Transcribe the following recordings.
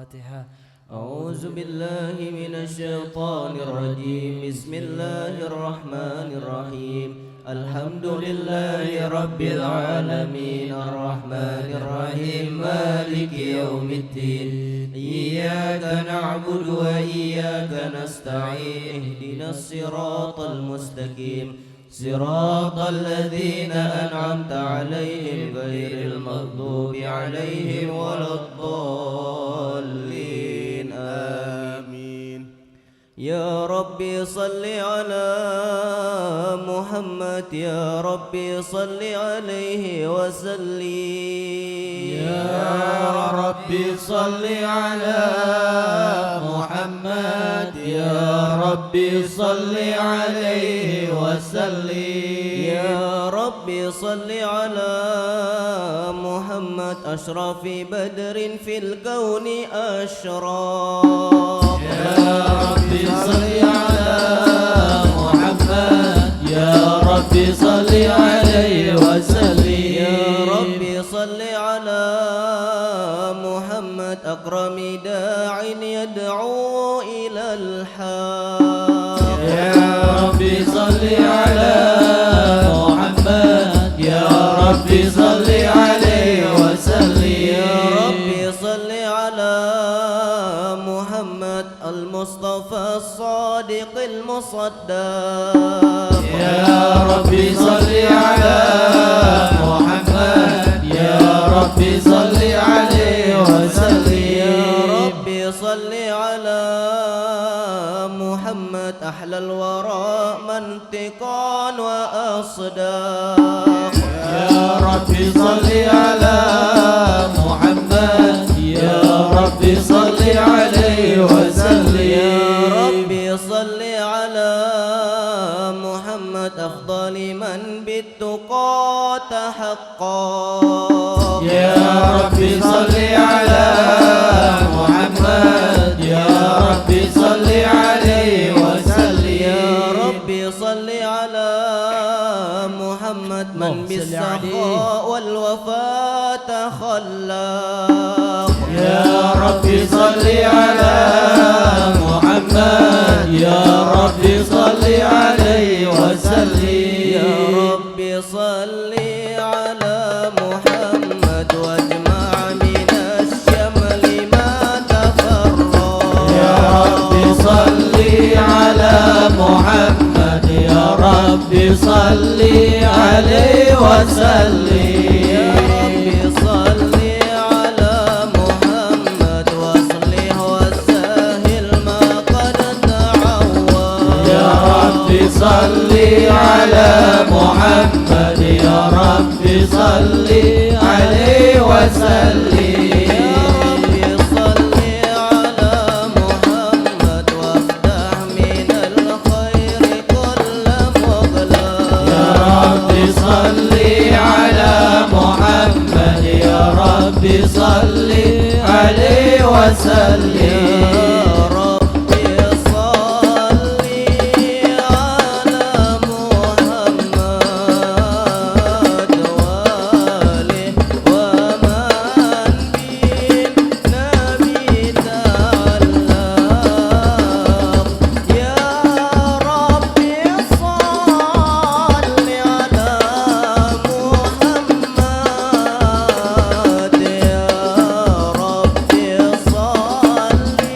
الفاتحة. أعوذ بالله من الشيطان الرجيم. بسم الله الرحمن الرحيم. الحمد لله رب العالمين الرحمن الرحيم مالك يوم الدين. إياك نعبد وإياك نستعين. اهدنا الصراط المستقيم صراط الذين أنعمت عليهم غير المغضوب عليهم ولا الضالين. آمين. يا ربي صل على محمد. يا ربي صل عليه وسلم. يا ربي صل على محمد. يا ربي صل عليه وسلم. يا ربي صل على محمد. أشرف بدر في الكون أشراق. يا ربي صل على محمد. يا ربي صل عليه وسلم. يا ربي صل على محمد. أكرم داع يدعو إلى الحق. يا ربي صل على محمد. يا ربي صل عليه وسلم. يا ربي صل على محمد المصطفى الصادق المصدق. يا ربي صل على محمد. يا ربي صل عليه وسلم. يا ربي صل على محمد أحلى الورى منطقا وأصداق. يا ربي صل على محمد. يا ربي صل عليه وسلم. يا ربي صل على محمد أفضل من بالتقى تحقق. يا ربي صل على محمد. يا ربي صل عليه وسلم. يا ربي صل على محمد من بالسخاء والوفاء تخلق. يا ربي صل على محمد. يا ربي صل عليه وسلم. يا ربي صل على محمد واجمع من الشمل ما تفرق. يا ربي صل على محمد. يا ربي صل عليه وسلم. يا ربي صل على محمد واصلح وسهل ما قد تعود. يا ربي صل على محمد. يا ربي صل عليه وسلم. يا ربي صل على محمد وافتح من الخير كل مغلق. يا ربي صل على محمد. يا ربي صل عليه وسلم. يا ربي صل على محمد وآله ومن بالنبي تعلق. يا ربي صل على محمد. يا ربي صل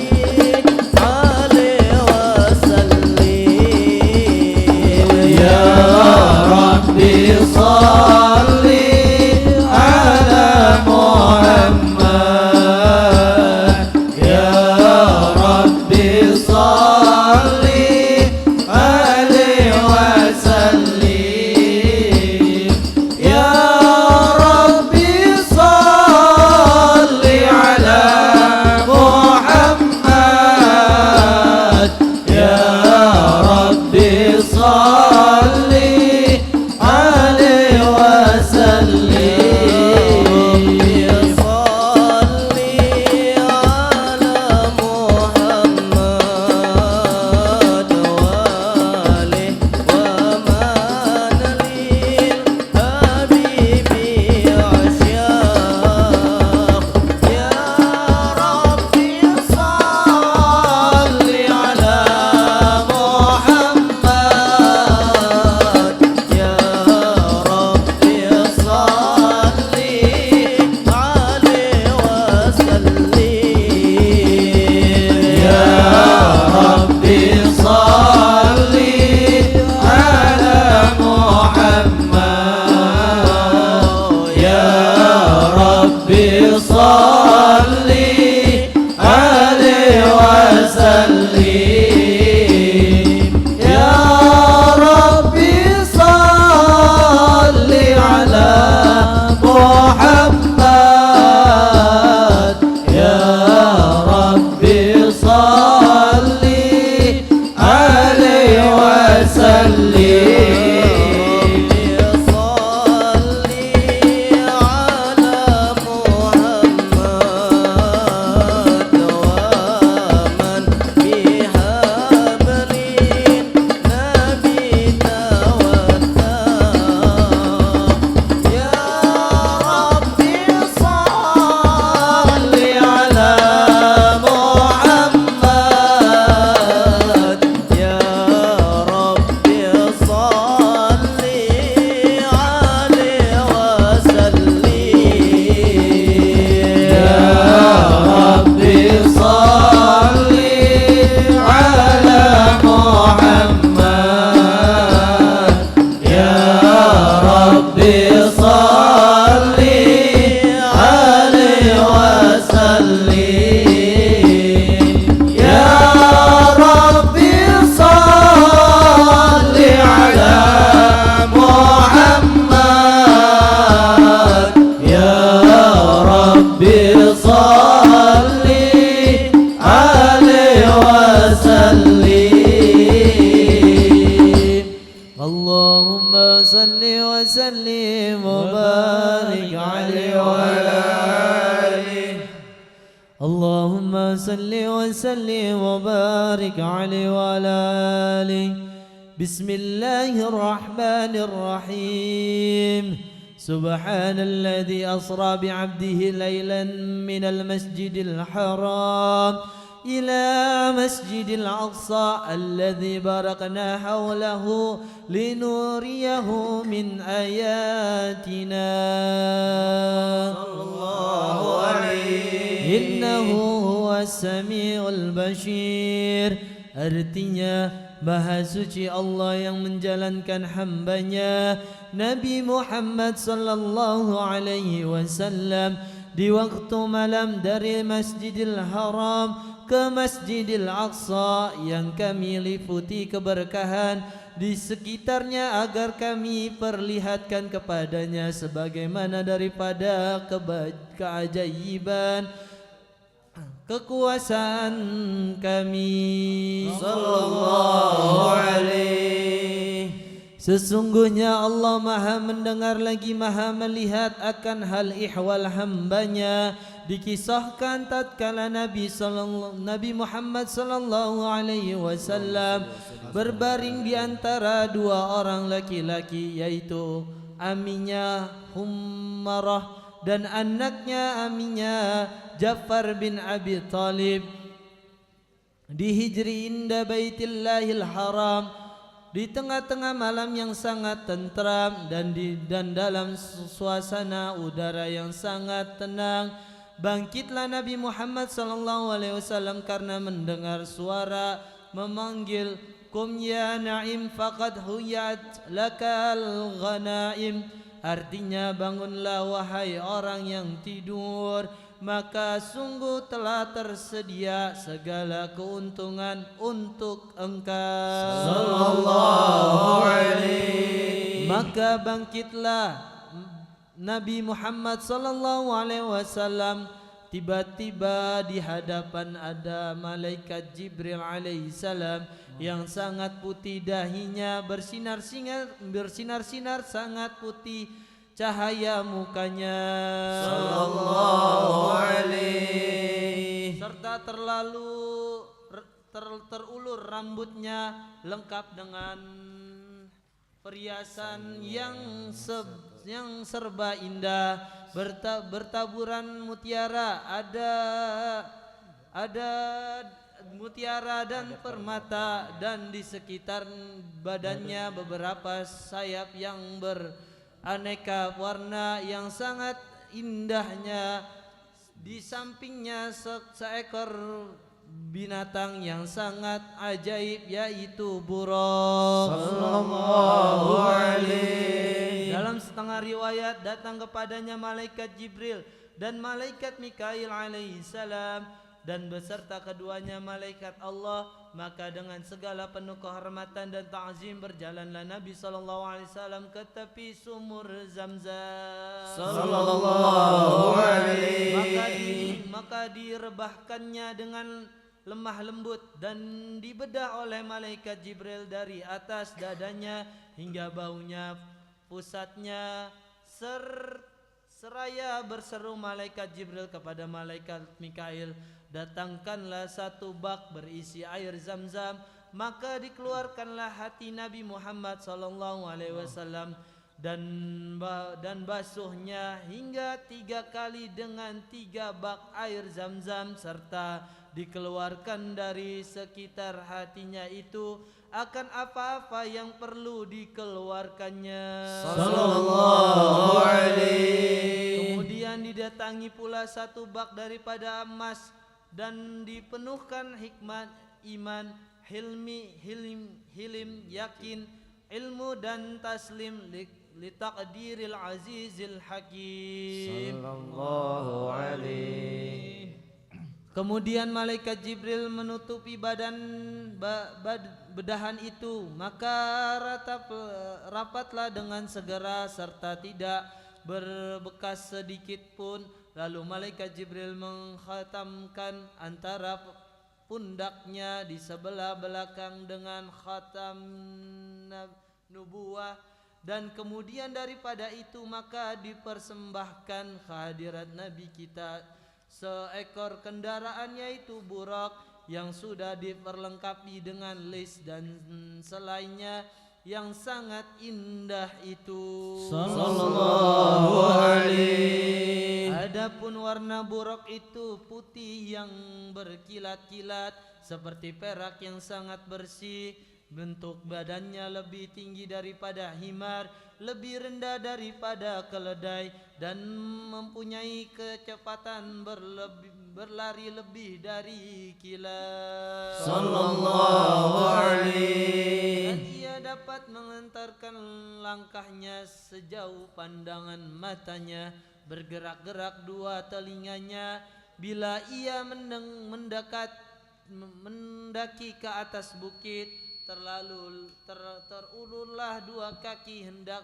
سبحان الذي أسرى بعبده ليلا من المسجد الحرام إلى مسجد الأقصى الذي باركنا حوله لنريه من آياتنا صلى الله عليه إنه هو السميع البشير. Artinya Maha suci Allah yang menjalankan hambanya Nabi Muhammad sallallahu alaihi wasallam di waktu malam dari Masjidil Haram ke Masjidil Aqsa yang kami liputi keberkahan di sekitarnya agar kami perlihatkan kepadanya sebagaimana daripada keajaiban kekuasaan kami sallallahu alaihi. Sesungguhnya Allah maha mendengar lagi maha melihat akan hal ihwal hambanya. Dikisahkan tatkala Nabi Muhammad sallallahu alaihi wasallam berbaring di antara dua orang laki-laki, yaitu aminya Hummarah dan anaknya aminya Ja'far bin Abi Talib di hijri inda Baitillahil Haram di tengah-tengah malam yang sangat tentram dan dalam suasana udara yang sangat tenang. Bangkitlah Nabi Muhammad sallallahu alaihi wasallam karena mendengar suara memanggil, "Kum ya Naim faqad huyat lakal ghanaim." Artinya, bangunlah wahai orang yang tidur, maka sungguh telah tersedia segala keuntungan untuk engkau sallallahu alaihi. Maka bangkitlah Nabi Muhammad sallallahu alaihi wasallam. Tiba-tiba di hadapan ada malaikat Jibril alaihissalam yang sangat putih dahinya, bersinar-sinar sangat putih cahaya mukanya sallallahu alaihi, serta terulur rambutnya lengkap dengan perhiasan yang serba indah, bertaburan mutiara, ada mutiara dan permata, dan di sekitar badannya beberapa sayap yang beraneka warna yang sangat indahnya. Di sampingnya seekor binatang yang sangat ajaib, yaitu buraq. Sallallahu alaihi. Dalam setengah riwayat datang kepadanya malaikat Jibril dan malaikat Mikail alaihi salam dan beserta keduanya malaikat Allah. Maka dengan segala penuh kehormatan dan ta'zim berjalanlah Nabi sallallahu alaihi wasallam ke tepi sumur Zamzam. Sallallahu alaihi. Maka direbahkannya dengan lemah lembut dan dibedah oleh malaikat Jibril dari atas dadanya hingga baunya pusatnya. Seraya berseru malaikat Jibril kepada malaikat Mikail, datangkanlah satu bak berisi air Zamzam. Maka dikeluarkanlah hati Nabi Muhammad sallallahu alaihi wasallam dan basuhnya hingga 3 kali dengan 3 bak air Zamzam, serta dikeluarkan dari sekitar hatinya itu akan apa-apa yang perlu dikeluarkannya. Sallallahu alaihi. Kemudian didatangi pula satu bak daripada emas dan dipenuhkan hikmat, iman, hilim, yakin, ilmu dan taslim li taqdiril azizil hakim. Sallallahu alaihi. Kemudian malaikat Jibril menutupi bedahan itu, maka rapatlah dengan segera serta tidak berbekas sedikit pun. Lalu malaikat Jibril mengkhatamkan antara pundaknya di sebelah belakang dengan khatam nubuwah, dan kemudian daripada itu maka dipersembahkan kehadirat Nabi kita seekor kendaraan, yaitu buraq yang sudah diperlengkapi dengan lis dan selainnya yang sangat indah itu. Sallallahu alaihi. Adapun warna buraq itu putih yang berkilat-kilat seperti perak yang sangat bersih. Bentuk badannya lebih tinggi daripada himar, lebih rendah daripada keledai, dan mempunyai kecepatan berlari lebih dari kilat. Sallallahu alaihi. Dan ia dapat mengantarkan langkahnya sejauh pandangan matanya, bergerak-gerak 2 telinganya. Bila ia mendaki ke atas bukit, terulurlah 2 kaki hendak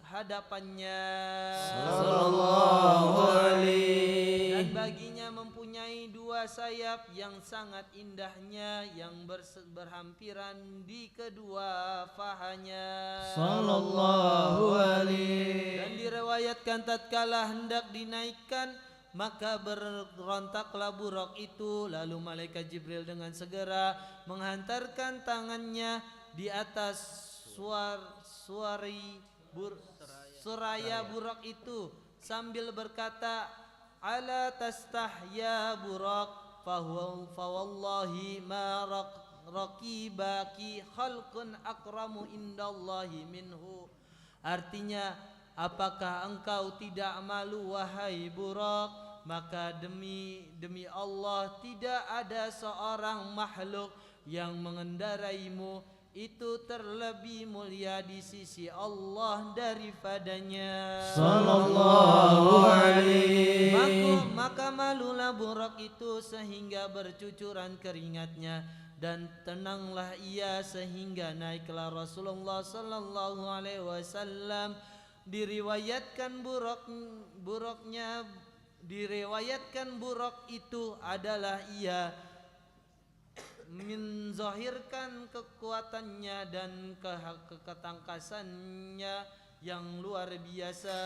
hadapannya. Sallallahu alaihi. Dan baginya mempunyai 2 sayap yang sangat indahnya yang berhampiran di kedua pahanya. Sallallahu alaihi. Dan diriwayatkan tatkala hendak dinaikkan, maka berontaklah buraq itu. Lalu malaikat Jibril dengan segera menghantarkan tangannya di atas suraya buraq itu sambil berkata, ala tastahya buraq fawallahi ma raqibaki khalqun akramu indallahi minhu. Artinya, apakah engkau tidak malu wahai buraq? Maka demi Allah tidak ada seorang makhluk yang mengendaraimu itu terlebih mulia di sisi Allah daripadanya. Sallallahu alaihi. Maka malulah buraq itu sehingga bercucuran keringatnya, dan tenanglah ia sehingga naiklah Rasulullah sallallahu alaihi wasallam. Diriwayatkan buraq itu adalah ia menzahirkan kekuatannya dan ketangkasannya yang luar biasa.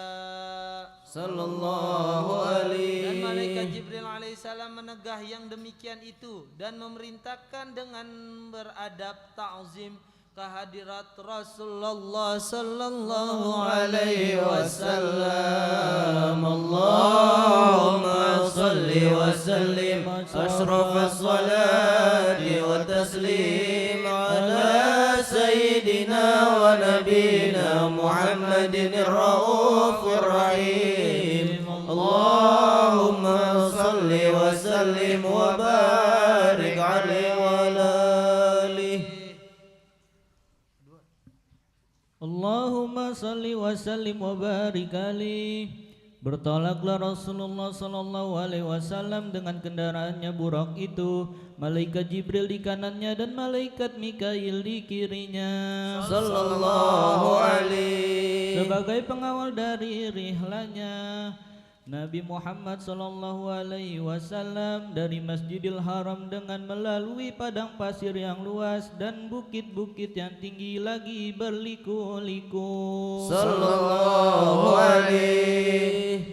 Sallallahu alaihi. Dan malaikat Jibril alaihissalam menegah yang demikian itu dan memerintahkan dengan beradab ta'zim kehadirat Rasulullah sallallahu alaihi wasallam. Allahumma salli wa sallim ashrafas salati wa taslim ala sayyidina wa nabiyina Muhammadin ar-raufur rahim. Allahumma وسلم وبارك عليه وعلى آله. Allahumma salli wa sallim wa barik alaihi. Bertolaklah Rasulullah sallallahu alaihi wasallam dengan kendaraannya Burak itu, malaikat Jibril di kanannya dan malaikat Mikail di kirinya. Sallallahu alaihi. Sebagai pengawal dari rihlanya, Nabi Muhammad sallallahu alaihi wasallam dari Masjidil Haram dengan melalui padang pasir yang luas dan bukit-bukit yang tinggi lagi berliku-liku. Sallallahu alaihi.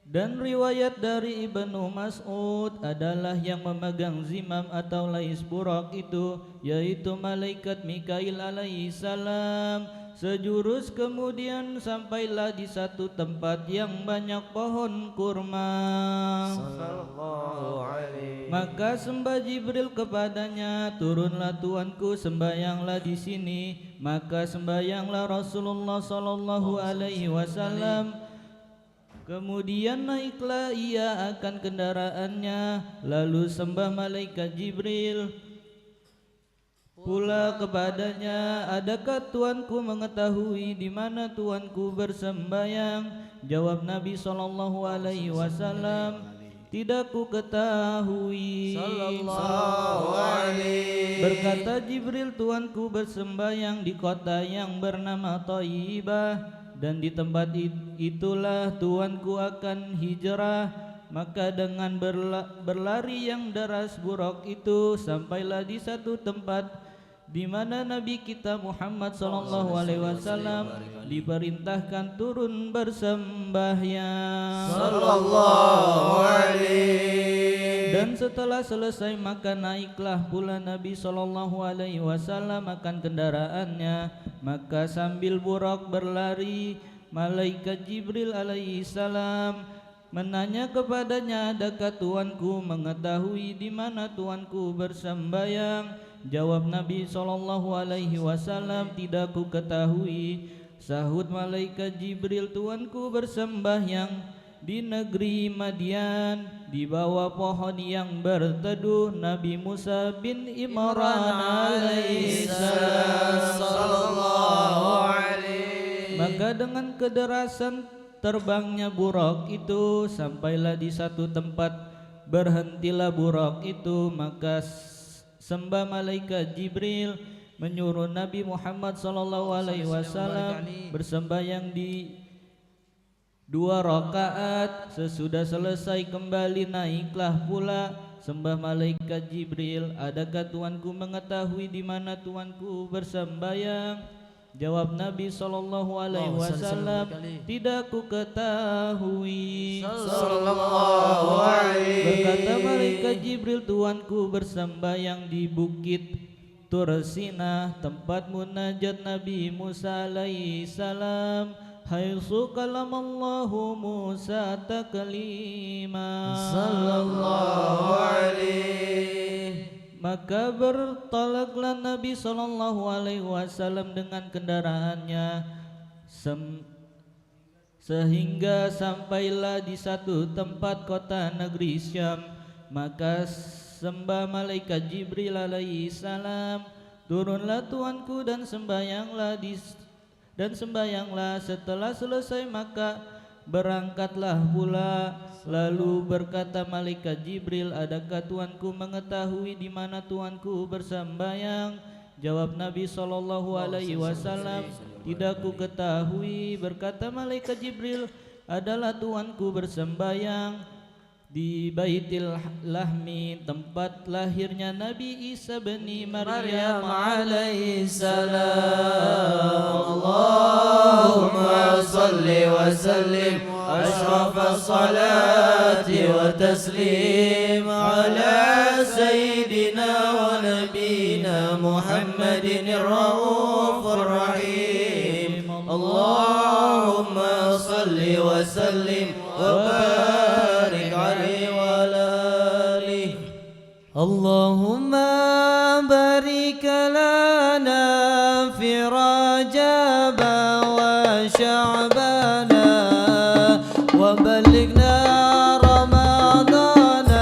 Dan riwayat dari Ibnu Mas'ud adalah yang memegang zimam atau lais burak itu, yaitu malaikat Mikail alaihi salam. Sejurus kemudian sampailah di satu tempat yang banyak pohon kurma. Sallallahu alaihi. Maka sembah Jibril kepadanya, turunlah Tuanku, sembayanglah di sini. Maka sembayanglah Rasulullah sallallahu alaihi wasallam. Kemudian naiklah ia akan kendaraannya, lalu sembah malaikat Jibril pula kepadanya, adakah Tuanku mengetahui di mana Tuanku bersembayang? Jawab Nabi sallallahu alaihi wasallam, tidak ku ketahui. Sallallahu alaihi. Berkata Jibril, Tuanku bersembayang di kota yang bernama Thayyibah, dan di tempat itulah Tuanku akan hijrah. Maka dengan berlari yang deras Burak itu sampailah di satu tempat di mana Nabi kita Muhammad sallallahu alaihi wasallam diperintahkan turun bersembahyang. Sallallahu alaihi. Dan setelah selesai maka naiklah pula Nabi sallallahu alaihi wasallam akan kendaraannya. Maka sambil Burak berlari, malaikat Jibril alaihi salam menanya kepadanya, adakah Tuanku mengetahui di mana Tuanku bersembayang? Jawab Nabi sallallahu alaihi wasallam, tidak ku ketahui. Sahut malaikat Jibril, Tuanku bersembahyang di negeri Madian di bawah pohon yang berteduh Nabi Musa bin Imran alaihi salam. Sallallahu alaihi. Maka dengan kederasan terbangnya Burak itu sampailah di satu tempat, berhentilah Burak itu. Maka sembah malaikat Jibril menyuruh Nabi Muhammad sallallahu alaihi wasallam bersembahyang di 2 rakaat. Sesudah selesai kembali naiklah pula sembah malaikat Jibril, adakah Tuanku mengetahui di mana Tuanku bersembayang? Jawab Nabi sallallahu alaihi wasallam, tidak ku ketahui. Sallallahu alaihi. Berkata malaikat Jibril, Tuanku bersembayang di bukit Tursina, tempat munajat Nabi Musa alaihi salam, haitsu kalamallahu Musa taklima. Sallallahu alaihi. Maka bertolaklah Nabi sallallahu alaihi wasallam dengan kendaraannya sehingga sampailah di satu tempat kota negeri Syam. Maka sembah malaikat Jibril alaihi salam, turunlah Tuanku dan sembayanglah setelah selesai maka berangkatlah pula. Lalu berkata malaikat Jibril, adakah Tuanku mengetahui di mana Tuanku bersembayang? Jawab Nabi sallallahu alaihi wasallam, tidak ku ketahui. Berkata malaikat Jibril, adalah Tuanku bersembayang di Baitil Lahmi, tempat lahirnya Nabi Isa bin Maryam alaihi salam. Allahumma salli wa sallim أشرف الصلاة والتسليم على سيدنا ونبينا محمد الرؤوف الرحيم. اللهم صل وسلم وبارك عليه وعلى آله. اللهم بارك لنا في رجب وشعبان وبلغنا رمضان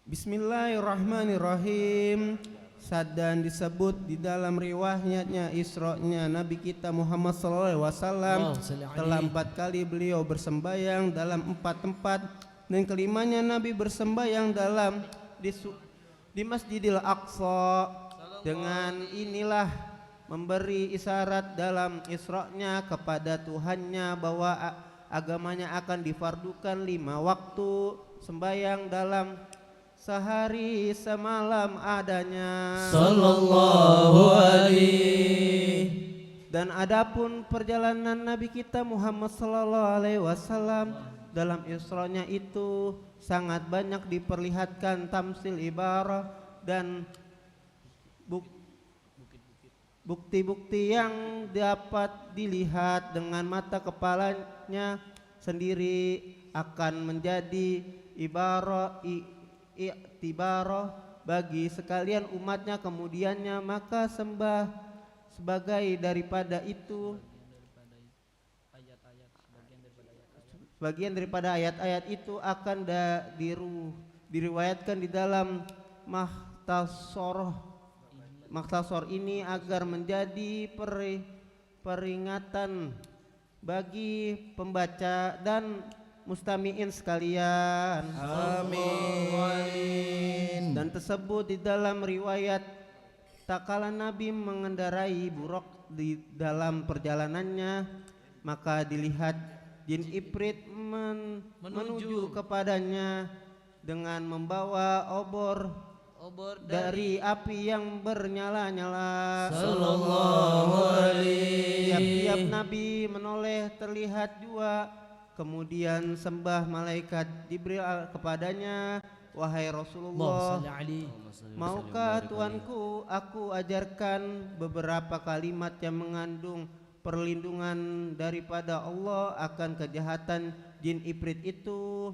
Bismillahirrahmanirrahim. Dan disebut di dalam riwayatnya Isra-nya Nabi kita Muhammad SAW telah 4 kali beliau bersembayang dalam 4 tempat, dan kelimanya Nabi bersembayang di Masjidil Aqsa. Dengan inilah memberi isyarat dalam Isra-nya kepada Tuhannya bahwa agamanya akan difardukan 5 waktu sembayang dalam sehari semalam adanya. Sallallahu alaihi. Dan adapun perjalanan Nabi kita Muhammad sallallahu alaihi wasallam dalam Isra-nya itu sangat banyak diperlihatkan tamsil ibarah dan bukti-bukti yang dapat dilihat dengan mata kepalanya sendiri akan menjadi i'tibarah bagi sekalian umatnya kemudiannya. Maka sebagai daripada itu sebagian daripada ayat-ayat itu akan diriwayatkan di dalam Makhtasor ini agar menjadi peringatan bagi pembaca dan mustami'in sekalian. Amin. Dan tersebut di dalam riwayat tak kala Nabi mengendarai buruk di dalam perjalanannya, maka dilihat jin Ifrit menuju kepadanya dengan membawa obor dari api yang bernyala-nyala. Sallallahu alaihi. Tiap-tiap Nabi menoleh terlihat jua. Kemudian sembah malaikat Jibril kepadanya, wahai Rasulullah, maukah Tuanku aku ajarkan beberapa kalimat yang mengandung perlindungan daripada Allah akan kejahatan jin Ifrit itu?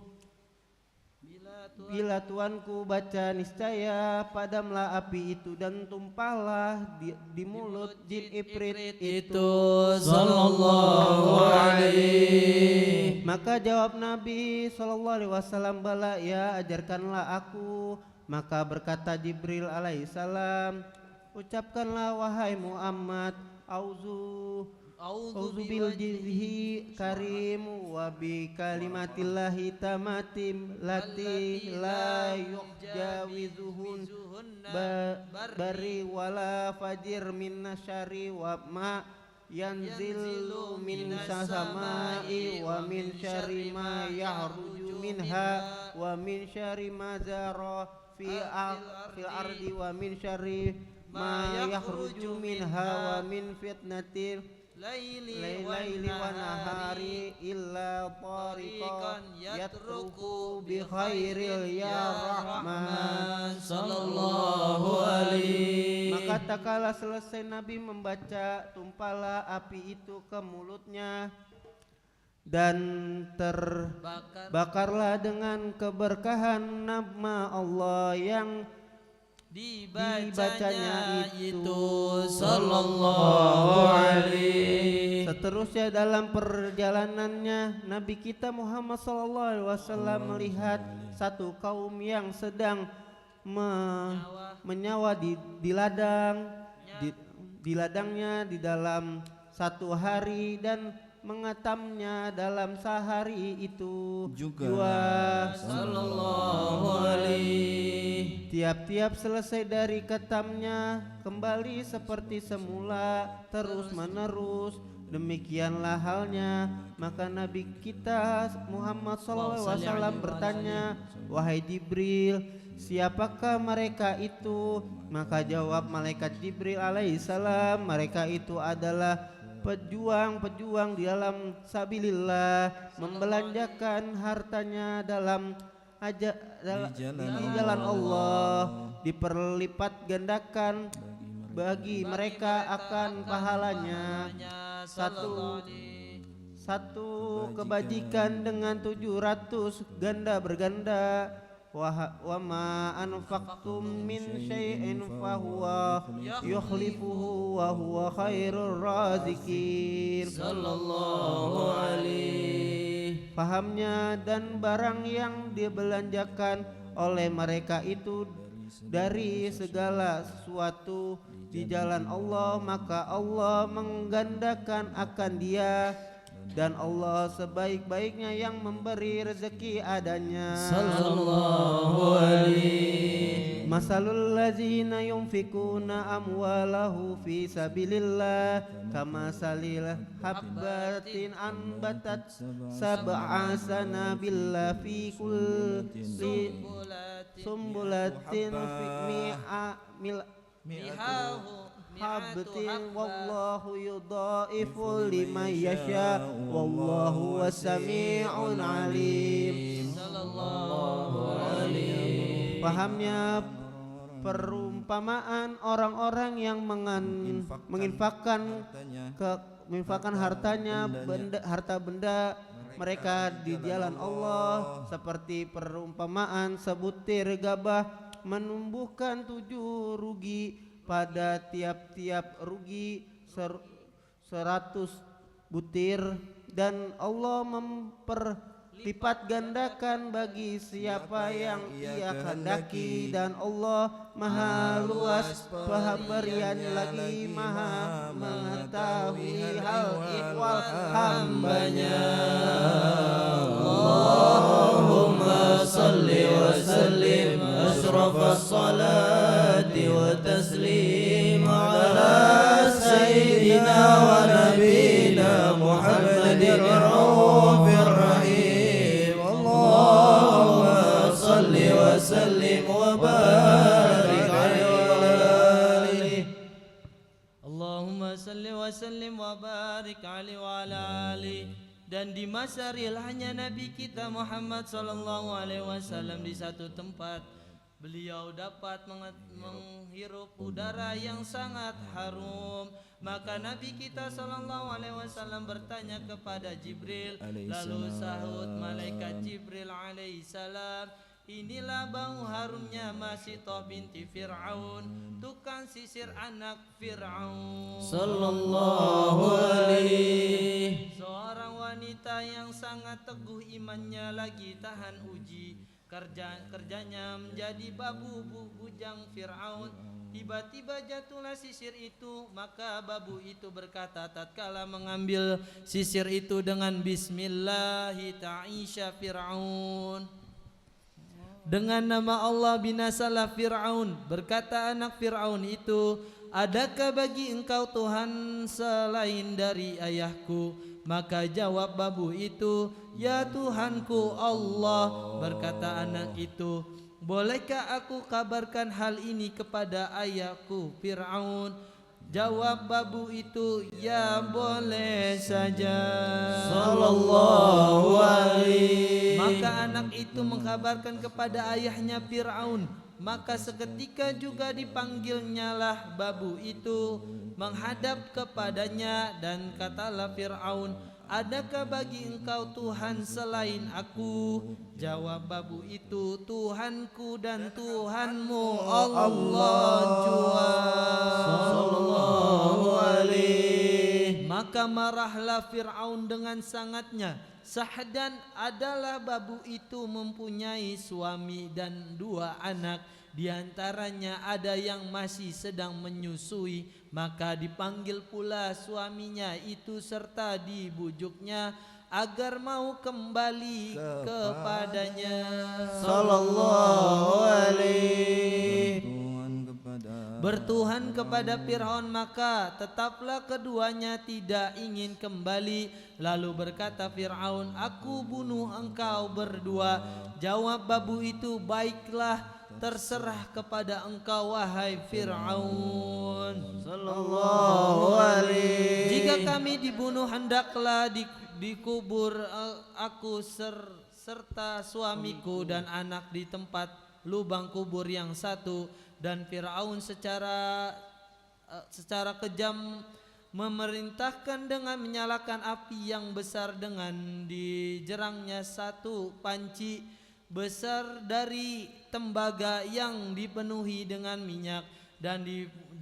Bila Tuanku baca, niscaya padamlah api itu dan tumpahlah di mulut jin Ifrit itu. Sallallahu alaihi. Maka jawab Nabi sallallahu alaihi wasallam, bala ya, ajarkanlah aku. Maka berkata Jibril alaihissalam, ucapkanlah wahai Muhammad, A'udzu bil jizhi karim wa bi kalimatillahi tamatim lati la yujawizuhun bari wala fajir min syari wa ma yanzilu min samai wa min syari ma yahruju minha wa min syari ma zara fil ardi wa min syari ma yahruju minha wa min fitnatil laili wa nahari illa tariqan yatruku bi khairil ya Rahman. Sallallahu alaihi. Maka tak kala selesai Nabi membaca, tumpahlah api itu ke mulutnya dan terbakarlah dengan keberkahan nama Allah yang dibacanya itu. Sallallahu alaihi. Seterusnya dalam perjalanannya Nabi kita Muhammad sallallahu alaihi wasallam melihat satu kaum yang sedang menyawa di ladangnya di dalam satu hari dan mengatamnya dalam sehari itu juga. Sallallahu alaihi. Tiap-tiap selesai dari ketamnya kembali seperti semula terus menerus. Demikianlah halnya. Maka Nabi kita Muhammad SAW bertanya, wahai Jibril, siapakah mereka itu? Maka jawab malaikat Jibril alaihissalam, mereka itu adalah pejuang-pejuang di dalam sabilillah, membelanjakan hartanya di jalan Allah, diperlipat gandakan bagi mereka akan pahalanya satu kebajikan dengan 700 ganda berganda. Wa ma anfaqtum min syai'in fahuwa yukhlifuhu wa huwa khairur razikin. Sallallahu alaihi. Pahamnya, dan barang yang dibelanjakan oleh mereka itu dari segala sesuatu di jalan Allah, maka Allah menggandakan akan dia, dan Allah sebaik-baiknya yang memberi rezeki adanya. Sallallahu alaihi. Masalul ladzina yunfikuna amwalahu fi sabilillah kamasalil habbatin anbatat sab'a sanabila fi kulli sumbulatin habbatin wallahu yudhaifu liman yasha wallahu wasami'un alim. Sallallahu alaihi. Pahamnya perumpamaan orang-orang yang menginfakkan hartanya, harta benda mereka di jalan Allah seperti perumpamaan sebutir gabah menumbuhkan 7 rugi, pada tiap-tiap rugi 100 butir, dan Allah memperlipat gandakan bagi siapa yang ia kehendaki, dan Allah maha luas pemberian lagi maha mengetahui hal ihwal hambanya. Allahumma salli wa sallim ashrafas salati wa taslim ala sayyidina wa nabiyina Muhammadin raufir rahim. Allahumma salli wa sallim wa barik alaihi. Allahumma salli wa sallim wa barik alaihi wa ala alihi. Dan di masa real hanya Nabi kita Muhammad sallallahu alaihi wasallam di satu tempat. Beliau dapat menghirup udara yang sangat harum. Maka Nabi kita sallallahu alaihi wasallam bertanya kepada Jibril, lalu sahut malaikat Jibril alaihi salam, inilah bau harumnya Masitoh binti Fir'aun, tukang sisir anak Fir'aun. Sallallahu alaihi. Seorang wanita yang sangat teguh imannya lagi tahan uji. Kerjanya menjadi babu bujang Fir'aun. Tiba-tiba jatuhlah sisir itu, maka babu itu berkata tatkala mengambil sisir itu dengan Bismillahi ta'isha Fir'aun, dengan nama Allah binasalah Fir'aun. Berkata anak Fir'aun itu, adakah bagi engkau Tuhan selain dari ayahku? Maka jawab babu itu, ya Tuhanku Allah. Berkata anak itu, bolehkah aku kabarkan hal ini kepada ayahku Fir'aun? Jawab babu itu, ya boleh saja. Sallallahu alaihi. Maka anak itu mengkabarkan kepada ayahnya Fir'aun. Maka seketika juga dipanggilnyalah babu itu menghadap kepadanya, dan katalah Fir'aun, adakah bagi engkau Tuhan selain aku? Jawab babu itu, Tuhanku dan Tuhanmu Allah jua. Sallallahu alaihi. Maka marahlah Fir'aun dengan sangatnya. Sahdan adalah babu itu mempunyai suami dan 2 anak. Di antaranya ada yang masih sedang menyusui. Maka dipanggil pula suaminya itu serta dibujuknya agar mau kembali kepadanya. Sallallahu alaihi. Bertuhan kepada Fir'aun, maka tetaplah keduanya tidak ingin kembali. Lalu berkata Fir'aun, aku bunuh engkau berdua. Jawab babu itu, baiklah, terserah kepada engkau wahai Fir'aun. Sallallahu alaihi. Jika kami dibunuh, hendaklah dikubur aku serta suamiku dan anak di tempat lubang kubur yang satu. Dan Fir'aun secara kejam memerintahkan dengan menyalakan api yang besar dengan dijerangnya satu panci besar dari tembaga yang dipenuhi dengan minyak, dan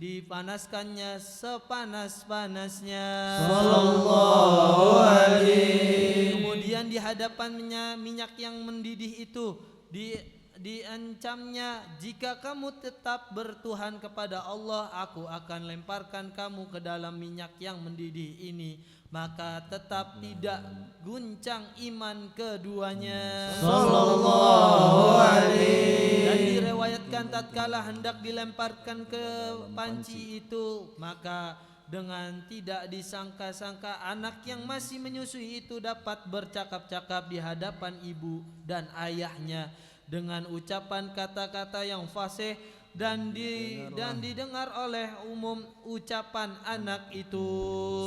dipanaskannya sepanas-panasnya. Sallallahu alaihi. Kemudian di hadapannya minyak yang mendidih itu diancamnya, jika kamu tetap bertuhan kepada Allah, aku akan lemparkan kamu ke dalam minyak yang mendidih ini. Maka tetap tidak guncang iman keduanya. Sallallahu alaihi. Dan diriwayatkan tatkala hendak dilemparkan ke panci itu, maka dengan tidak disangka-sangka anak yang masih menyusui itu dapat bercakap-cakap di hadapan ibu dan ayahnya dengan ucapan kata-kata yang fasih dan didengar oleh umum ucapan anak itu.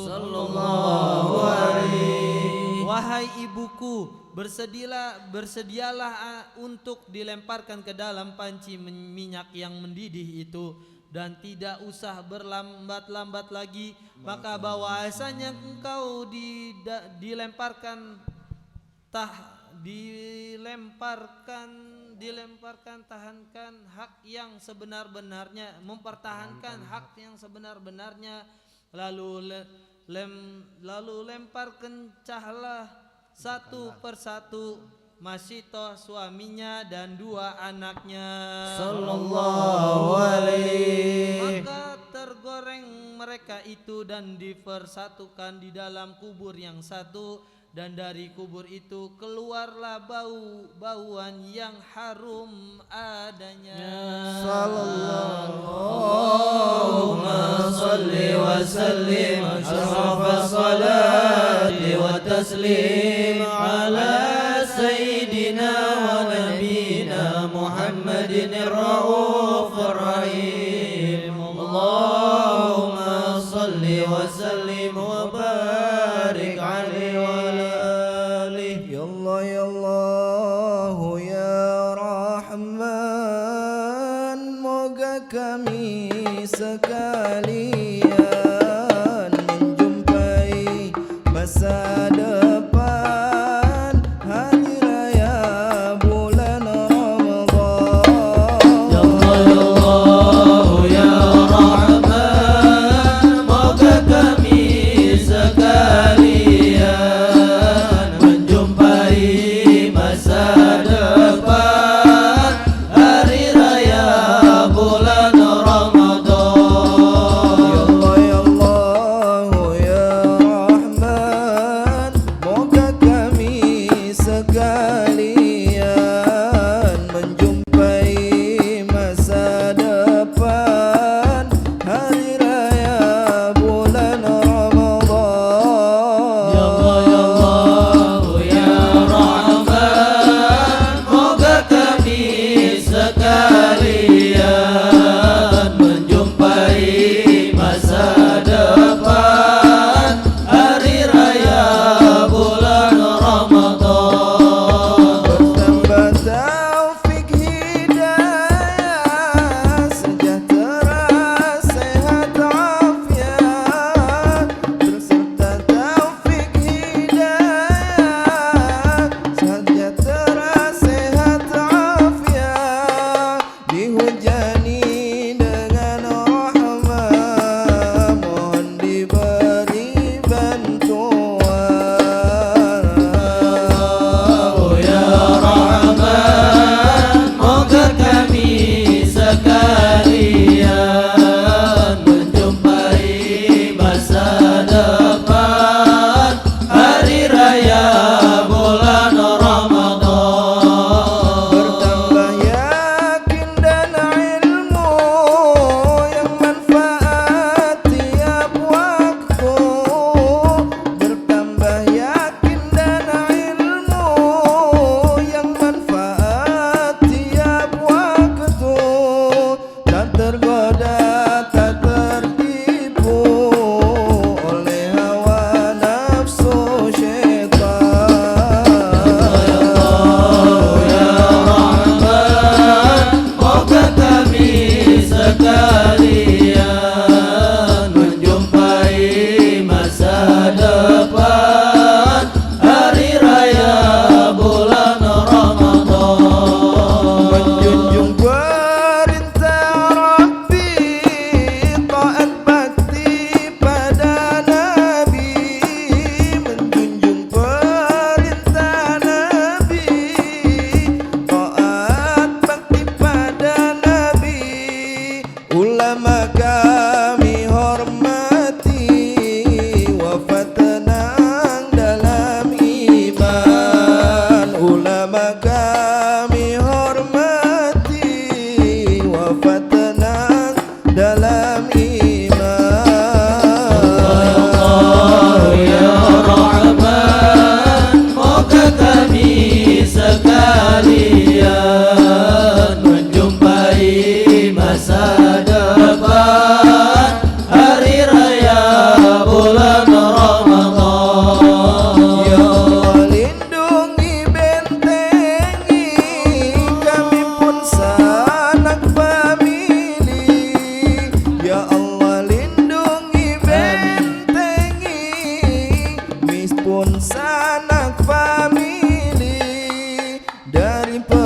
Sallallahu alaihi. Wahai ibuku, bersedialah untuk dilemparkan ke dalam panci minyak yang mendidih itu, dan tidak usah berlambat-lambat lagi, maka bahwasanya engkau dilemparkan tahankan hak yang sebenar-benarnya, mempertahankan hak yang sebenar-benarnya, lalu lempar kencahlah satu persatu Masito suaminya dan dua anaknya. Sallallahu alaihi. Maka tergoreng mereka itu dan dipersatukan di dalam kubur yang satu, dan dari kubur itu keluarlah bauan yang harum adanya. Allahumma salli wa sallim ashrafas salati wa taslim ala sayyidina wa nabiyina Muhammadin ar-raufur rahim. Allahumma salli wa sallim wa barik alaihi wa ala alihi. Ya Allah ya Allah ya Rahman, moga kami sekalian menjumpai masa depan hari raya bulan Ramadan. Ya Allah ya Rahman, moga kami sekalian menjumpai masa depan hari raya bulan Ramadan.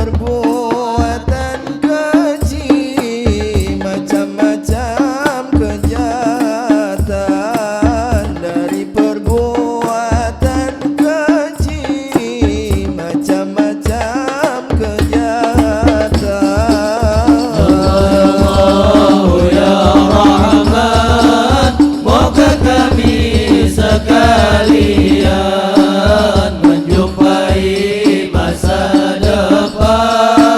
perbuatan keji, macam-macam kejahatan. Dari perbuatan keji, macam-macam kejahatan. Allah ya Rahman, moga kami sekalian menjumpai masa depan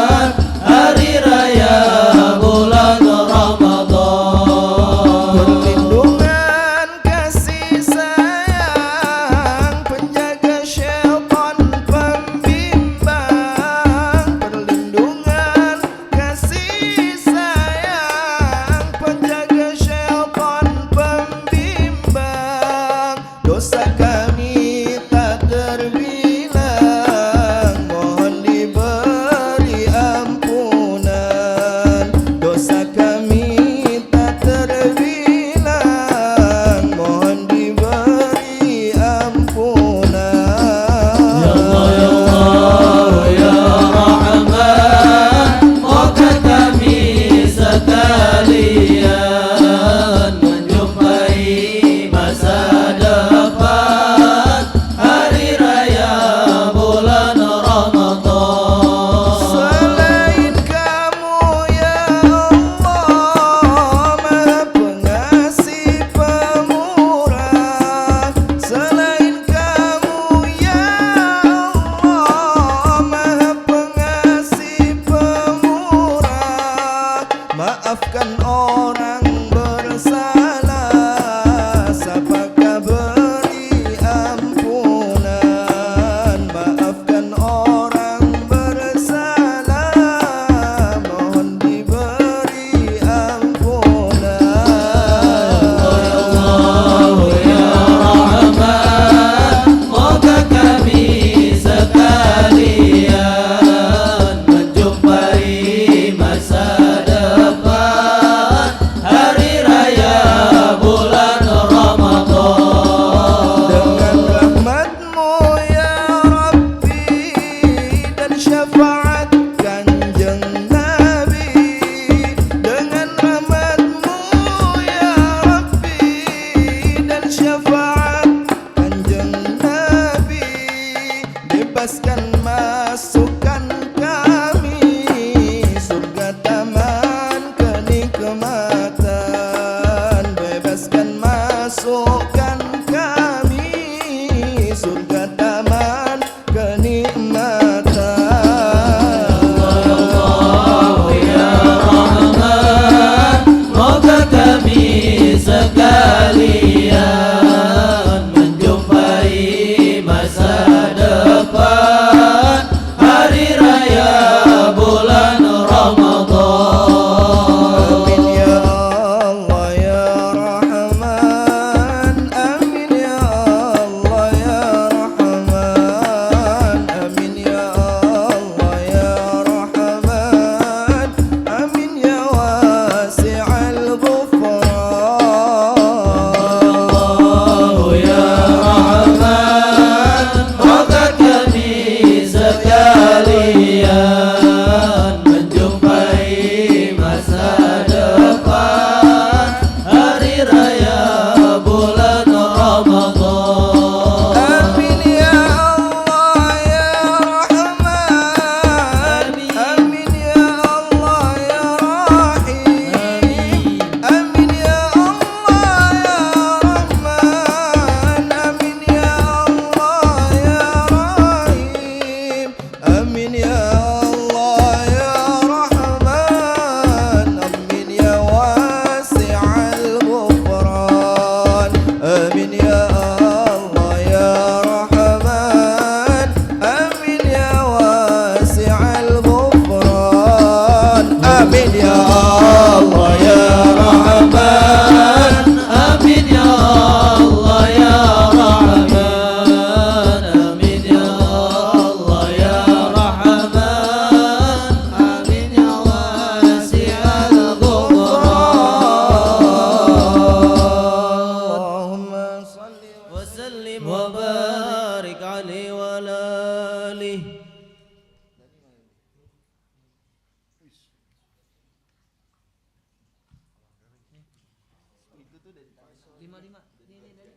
Lima ini dari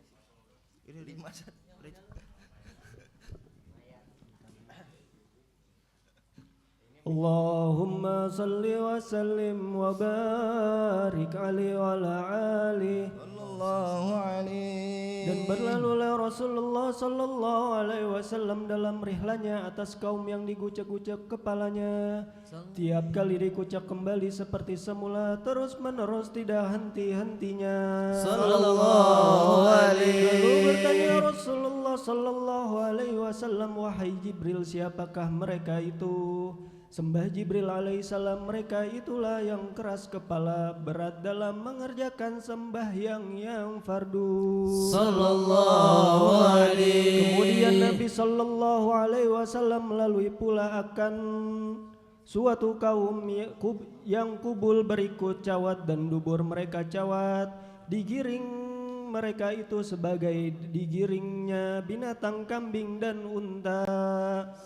Ini 5 Allahumma salli wa sallim wa barik alaihi wa ala alihi. sallallahu alaihi. Dan berlalulah Rasulullah sallallahu alaihi wasallam dalam rihlanya atas kaum yang digucak-gucak kepalanya. Tiap kali dikucak kembali seperti semula, terus menerus tidak henti-hentinya. Sallallahu alaihi. Lalu bertanya Rasulullah sallallahu alaihi wasallam, wahai Jibril, siapakah mereka itu? Sembah Jibril alaihissalam, mereka itulah yang keras kepala, berat dalam mengerjakan sembahyang yang fardu. Sallallahu alaihi. Kemudian Nabi sallallahu alaihi wasallam melalui pula akan suatu kaum yang kubul berikut cawat dan dubur mereka cawat, digiring mereka itu sebagai digiringnya binatang kambing dan unta.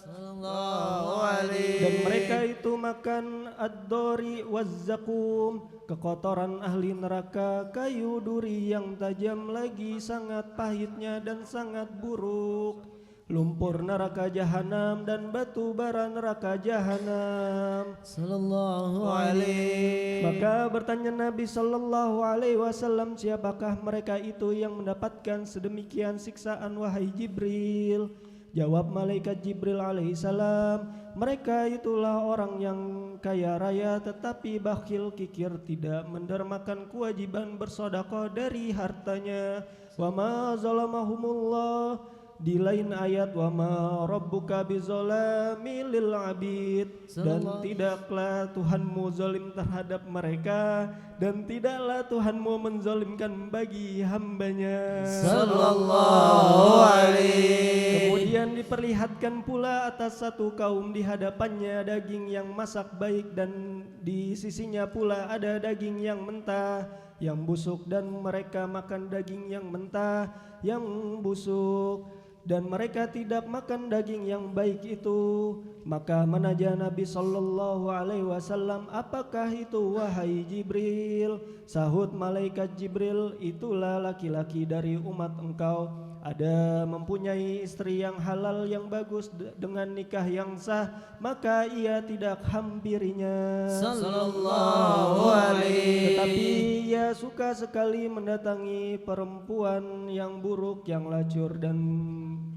Sallallahu alaihi. Dan mereka itu makan ad-dori waz-zakum, kekotoran ahli neraka, kayu duri yang tajam lagi sangat pahitnya dan sangat buruk, lumpur neraka jahanam dan batu bara neraka jahanam. Sallallahu alaihi. Maka bertanya Nabi sallallahu alaihi wasallam, siapakah mereka itu yang mendapatkan sedemikian siksaan wahai Jibril? Jawab malaikat Jibril alaihissalam, mereka itulah orang yang kaya raya tetapi bakhil kikir, tidak mendermakan kewajiban bersedekah dari hartanya. Wa ma zalamahumullah, di lain ayat, wa ma rabbuka bizalami lil abid, dan tidaklah Tuhanmu zalim terhadap mereka, dan tidaklah Tuhanmu menzalimkan bagi hambanya. Sallallahu alaihi. Kemudian diperlihatkan pula atas satu kaum di hadapannya daging yang masak baik, dan di sisinya pula ada daging yang mentah, yang busuk, dan mereka makan daging yang mentah, yang busuk, dan mereka tidak makan daging yang baik itu. Maka menaja Nabi sallallahu alaihi wasallam, apakah itu wahai Jibril? Sahut malaikat Jibril, itulah laki-laki dari umat engkau, ada mempunyai istri yang halal yang bagus dengan nikah yang sah, maka ia tidak hampirinya. Sallallahu alaihi. Tetapi ia suka sekali mendatangi perempuan yang buruk, yang lacur, dan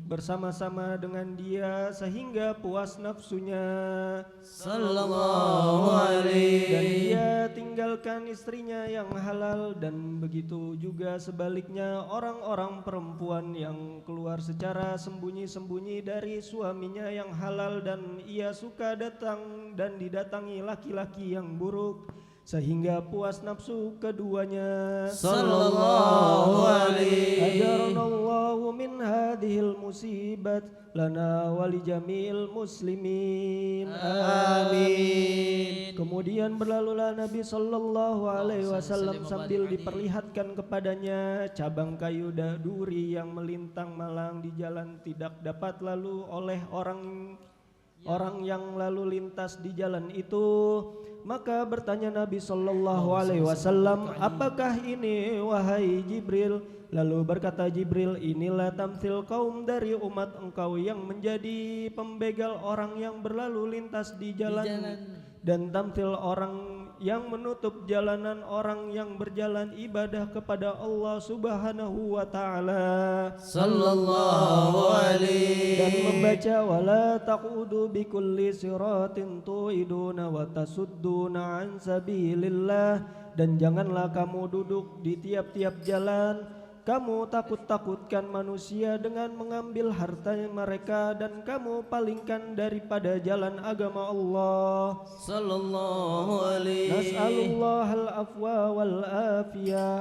bersama-sama dengan dia sehingga puas nafsunya. Sallallahu alaihi. Dan dia tinggalkan istrinya yang halal, dan begitu juga sebaliknya orang-orang perempuan yang keluar secara sembunyi-sembunyi dari suaminya yang halal, dan ia suka datang dan didatangi laki-laki yang buruk sehingga puas nafsu keduanya. Sallallahu alaihi. Ajaranallahu min hadhil musibat lana wali jamil muslimin. Amin. Kemudian berlalulah Nabi sallallahu alaihi wasallam sambil diperlihatkan kepadanya cabang kayu duri yang melintang malang di jalan, tidak dapat lalu oleh orang yang lalu lintas di jalan itu. Maka bertanya Nabi sallallahu alaihi wasallam, apakah ini wahai Jibril? Lalu berkata Jibril, inilah tamthil kaum dari umat engkau yang menjadi pembegal orang yang berlalu lintas di jalan, dan tamthil orang yang menutup jalanan orang yang berjalan ibadah kepada Allah subhanahu wa ta'ala. Sallallahu alaihi. Dan membaca wala taqudu bikulli siratin tu'iduna wa tasudduna an sabilillah, dan janganlah kamu duduk di tiap-tiap jalan, kamu takut-takutkan manusia dengan mengambil harta mereka, dan kamu palingkan daripada jalan agama Allah. Sallallahu alaihi. Nas'alullahal afwa wal afiyah.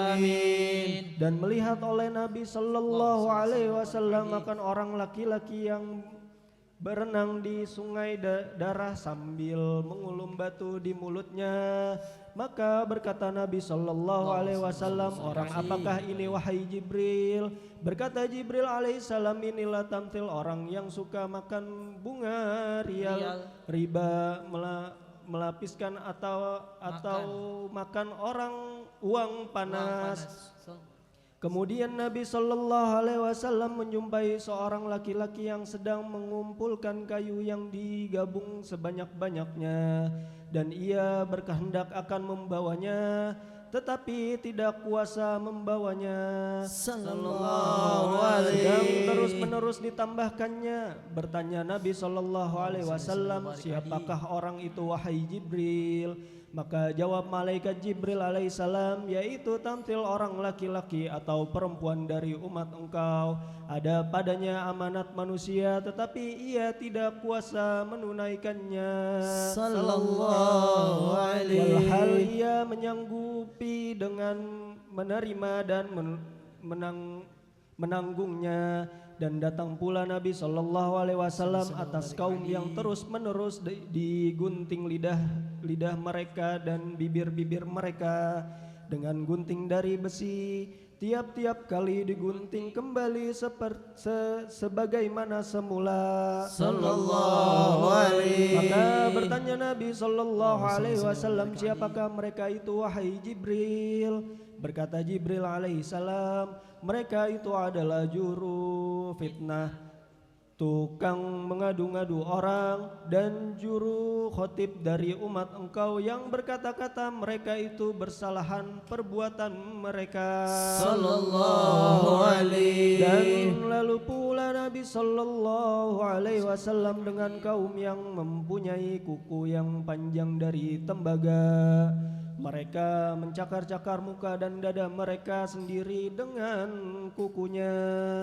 Amin. Dan melihat oleh Nabi sallallahu alaihi wasallam akan orang laki-laki yang berenang di sungai darah sambil mengulum batu di mulutnya. Maka berkata Nabi sallallahu alaihi wasallam, orang apakah ini wahai Jibril? Berkata Jibril alaihissalam, inilah tamthil orang yang suka makan bunga riba, melapiskan atau makan orang uang panas. Kemudian Nabi Shallallahu Alaihi Wasallam menjumpai seorang laki-laki yang sedang mengumpulkan kayu yang digabung sebanyak-banyaknya, dan ia berkehendak akan membawanya, tetapi tidak kuasa membawanya. Sallallahu Sedang alaihi terus-menerus ditambahkannya. Bertanya Nabi Shallallahu Alaihi Wasallam, siapakah orang itu wahai Jibril? Maka jawab malaikat Jibril alaihissalam, yaitu tampil orang laki-laki atau perempuan dari umat engkau. Ada padanya amanat manusia, tetapi ia tidak kuasa menunaikannya. Sallallahu alaihi Walhal ia menyanggupi dengan menerima dan menanggungnya. Dan datang pula Nabi Shallallahu Alaihi Wasallam atas kaum yang terus-menerus digunting lidah mereka dan bibir-bibir mereka dengan gunting dari besi. Tiap-tiap kali digunting kembali sebagaimana semula. Sallallahu alaihi. Maka bertanya Nabi Shallallahu Alaihi Wasallam, siapakah mereka itu wahai Jibril? Berkata Jibril alaihissalam, mereka itu adalah juru fitnah, tukang mengadu-ngadu orang, dan juru khotib dari umat engkau yang berkata-kata mereka itu bersalahan perbuatan mereka. Sallallahu alaihi. Dan lalu pula Nabi Sallallahu Alaihi Wasallam dengan kaum yang mempunyai kuku yang panjang dari tembaga. Mereka mencakar-cakar muka dan dada mereka sendiri dengan kukunya.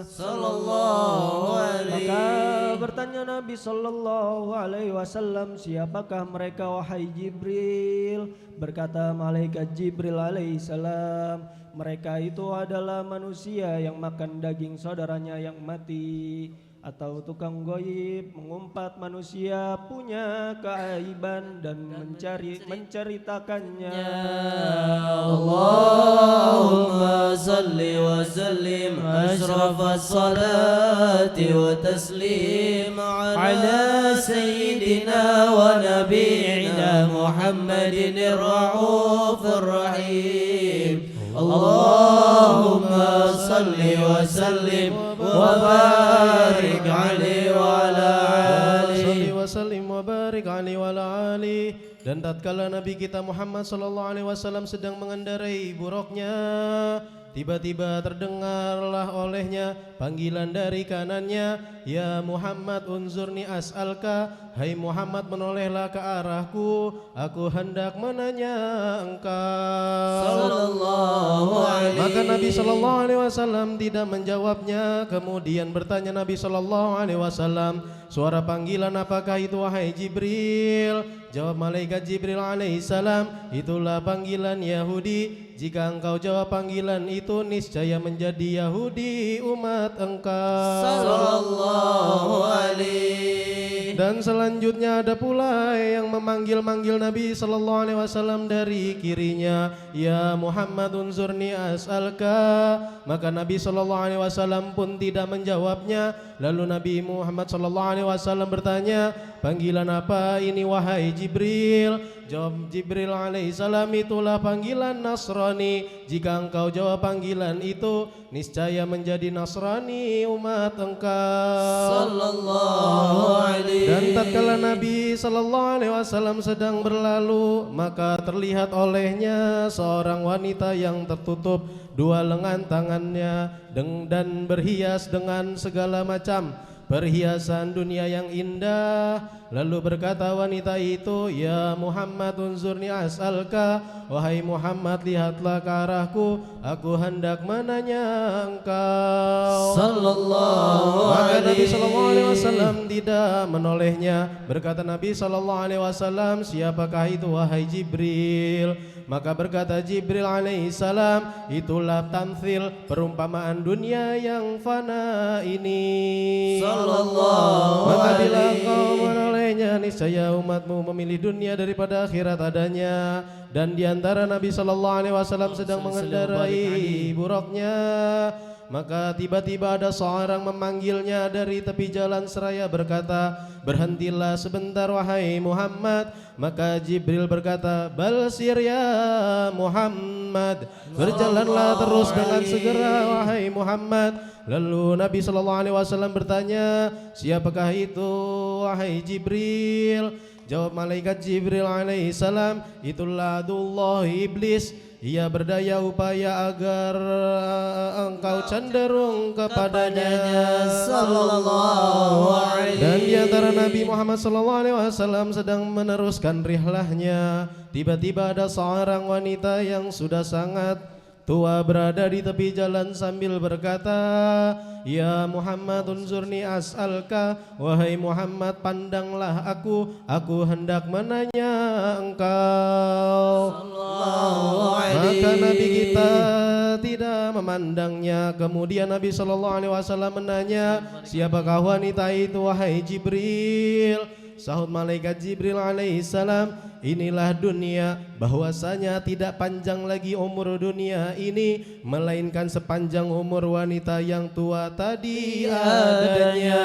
Sallallahu alaihi. Maka bertanya Nabi Sallallahu Alaihi Wasallam, siapakah mereka wahai Jibril? Berkata malaikat Jibril alaihissalam, mereka itu adalah manusia yang makan daging saudaranya yang mati, atau tukang goib mengumpat manusia punya keaiban dan menceritakannya. Allahumma salli wa sallim ashrafas salati wa taslim ala sayyidina wa nabiyyina Muhammadin ar-raufur rahim. Allahumma salli wa sallim wa barik alaihi wa ala alihi wa sallim wa barik alaihi wa ala alihi. Dan tatkala Nabi kita Muhammad sallallahu alaihi wasallam sedang mengendarai buruknya, tiba-tiba terdengarlah olehnya panggilan dari kanannya, ya Muhammad unzurni as'alka, hai Muhammad menolehlah ke arahku, aku hendak menanya engkau. Sallallahu alaihi. Maka Nabi sallallahu alaihi wasallam tidak menjawabnya. Kemudian bertanya Nabi sallallahu alaihi wasallam, suara panggilan apakah itu wahai Jibril? Jawab malaikat Jibril alaihissalam, itulah panggilan Yahudi. Jika engkau jawab panggilan itu, niscaya menjadi Yahudi umat engkau. Sallallahu alaihi. Dan selanjutnya ada pula yang memanggil-manggil Nabi sallallahu alaihi wasallam dari kirinya, ya Muhammad unzurni as'alka. Maka Nabi sallallahu alaihi wasallam pun tidak menjawabnya. Lalu Nabi Muhammad sallallahu alaihi wasallam bertanya, panggilan apa ini wahai Jibril? Jawab Jibril alaihissalam, itulah panggilan Nasrani. Jika engkau jawab panggilan itu, niscaya menjadi Nasrani umat engkau. Sallallahu alaihi. Dan tatkala Nabi sallallahu alaihi wasallam sedang berlalu, maka terlihat olehnya seorang wanita yang tertutup dua lengan tangannya dan berhias dengan segala macam perhiasan dunia yang indah. Lalu berkata wanita itu, ya Muhammad unzurni as'alka, wahai Muhammad lihatlah ke arahku, aku hendak menanya engkau. Sallallahu Maka Nabi alaihi. sallallahu alaihi wasallam tidak menolehnya. Berkata Nabi sallallahu alaihi wasallam, siapakah itu wahai Jibril? Maka berkata Jibril alaihissalam, itulah tamthil, perumpamaan dunia yang fana ini. Sallallahu Maka bila alaihi. engkau menolehnya, niscaya umatmu memilih dunia daripada akhirat adanya. Dan diantara Nabi sallallahu alaihi wasallam sedang mengendarai buruknya, Maka tiba-tiba ada seorang memanggilnya dari tepi jalan seraya berkata, "Berhentilah sebentar wahai Muhammad." Maka Jibril berkata, "Bal sir ya Muhammad." Berjalanlah terus dengan segera wahai Muhammad. Lalu Nabi SAW bertanya, "Siapakah itu wahai Jibril?" Jawab malaikat Jibril alaihissalam, "Itulah Adullah iblis. Ia berdaya upaya agar engkau cenderung kepadanya." Sallallahu alaihi. Dan di antara Nabi Muhammad SAW sedang meneruskan rihlahnya, tiba-tiba ada seorang wanita yang sudah sangat tua berada di tepi jalan sambil berkata, "Ya Muhammad, unzurni as'alka." Wahai Muhammad, pandanglah aku hendak menanya engkau. Maka Nabi kita tidak memandangnya. Kemudian Nabi SAW menanya, "Siapakah wanita itu wahai Jibril?" Sahut malaikat Jibril alaihissalam, "Inilah dunia, bahwasanya tidak panjang lagi umur dunia ini, melainkan sepanjang umur wanita yang tua tadi adanya."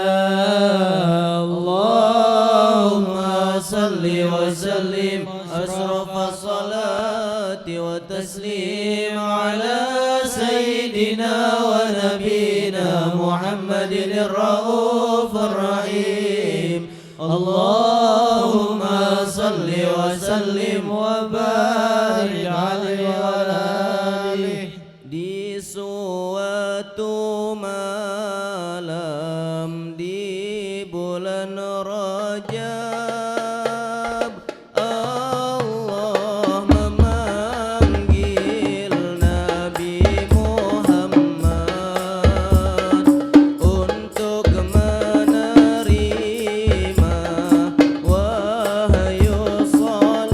Allahumma salli wa sallim asrafa salati wa taslim ala sayyidina wa nabina Muhammadin ar-raufur rahim. Allahumma salli wa sallim wa barik alaihi wa alihi. Di suatu malam di bulan Rajab, Allah memanggil Nabi Muhammad untuk menerima wahyu salat.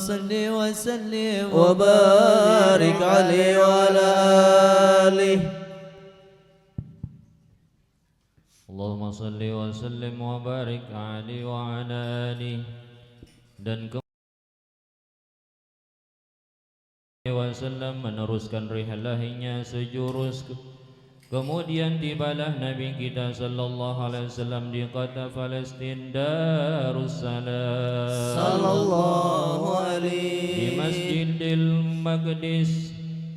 صل وسلم وبارك عليه وعلى آله Allahumma salli wa sallim wa barik alaihi wa ala alihi. Dan wasallam meneruskan rihlahnya sejurus. Kemudian tibalah Nabi kita sallallahu alaihi wasallam di kota Palestin Darussalam sallallahu alaihi di Masjidil Maqdis,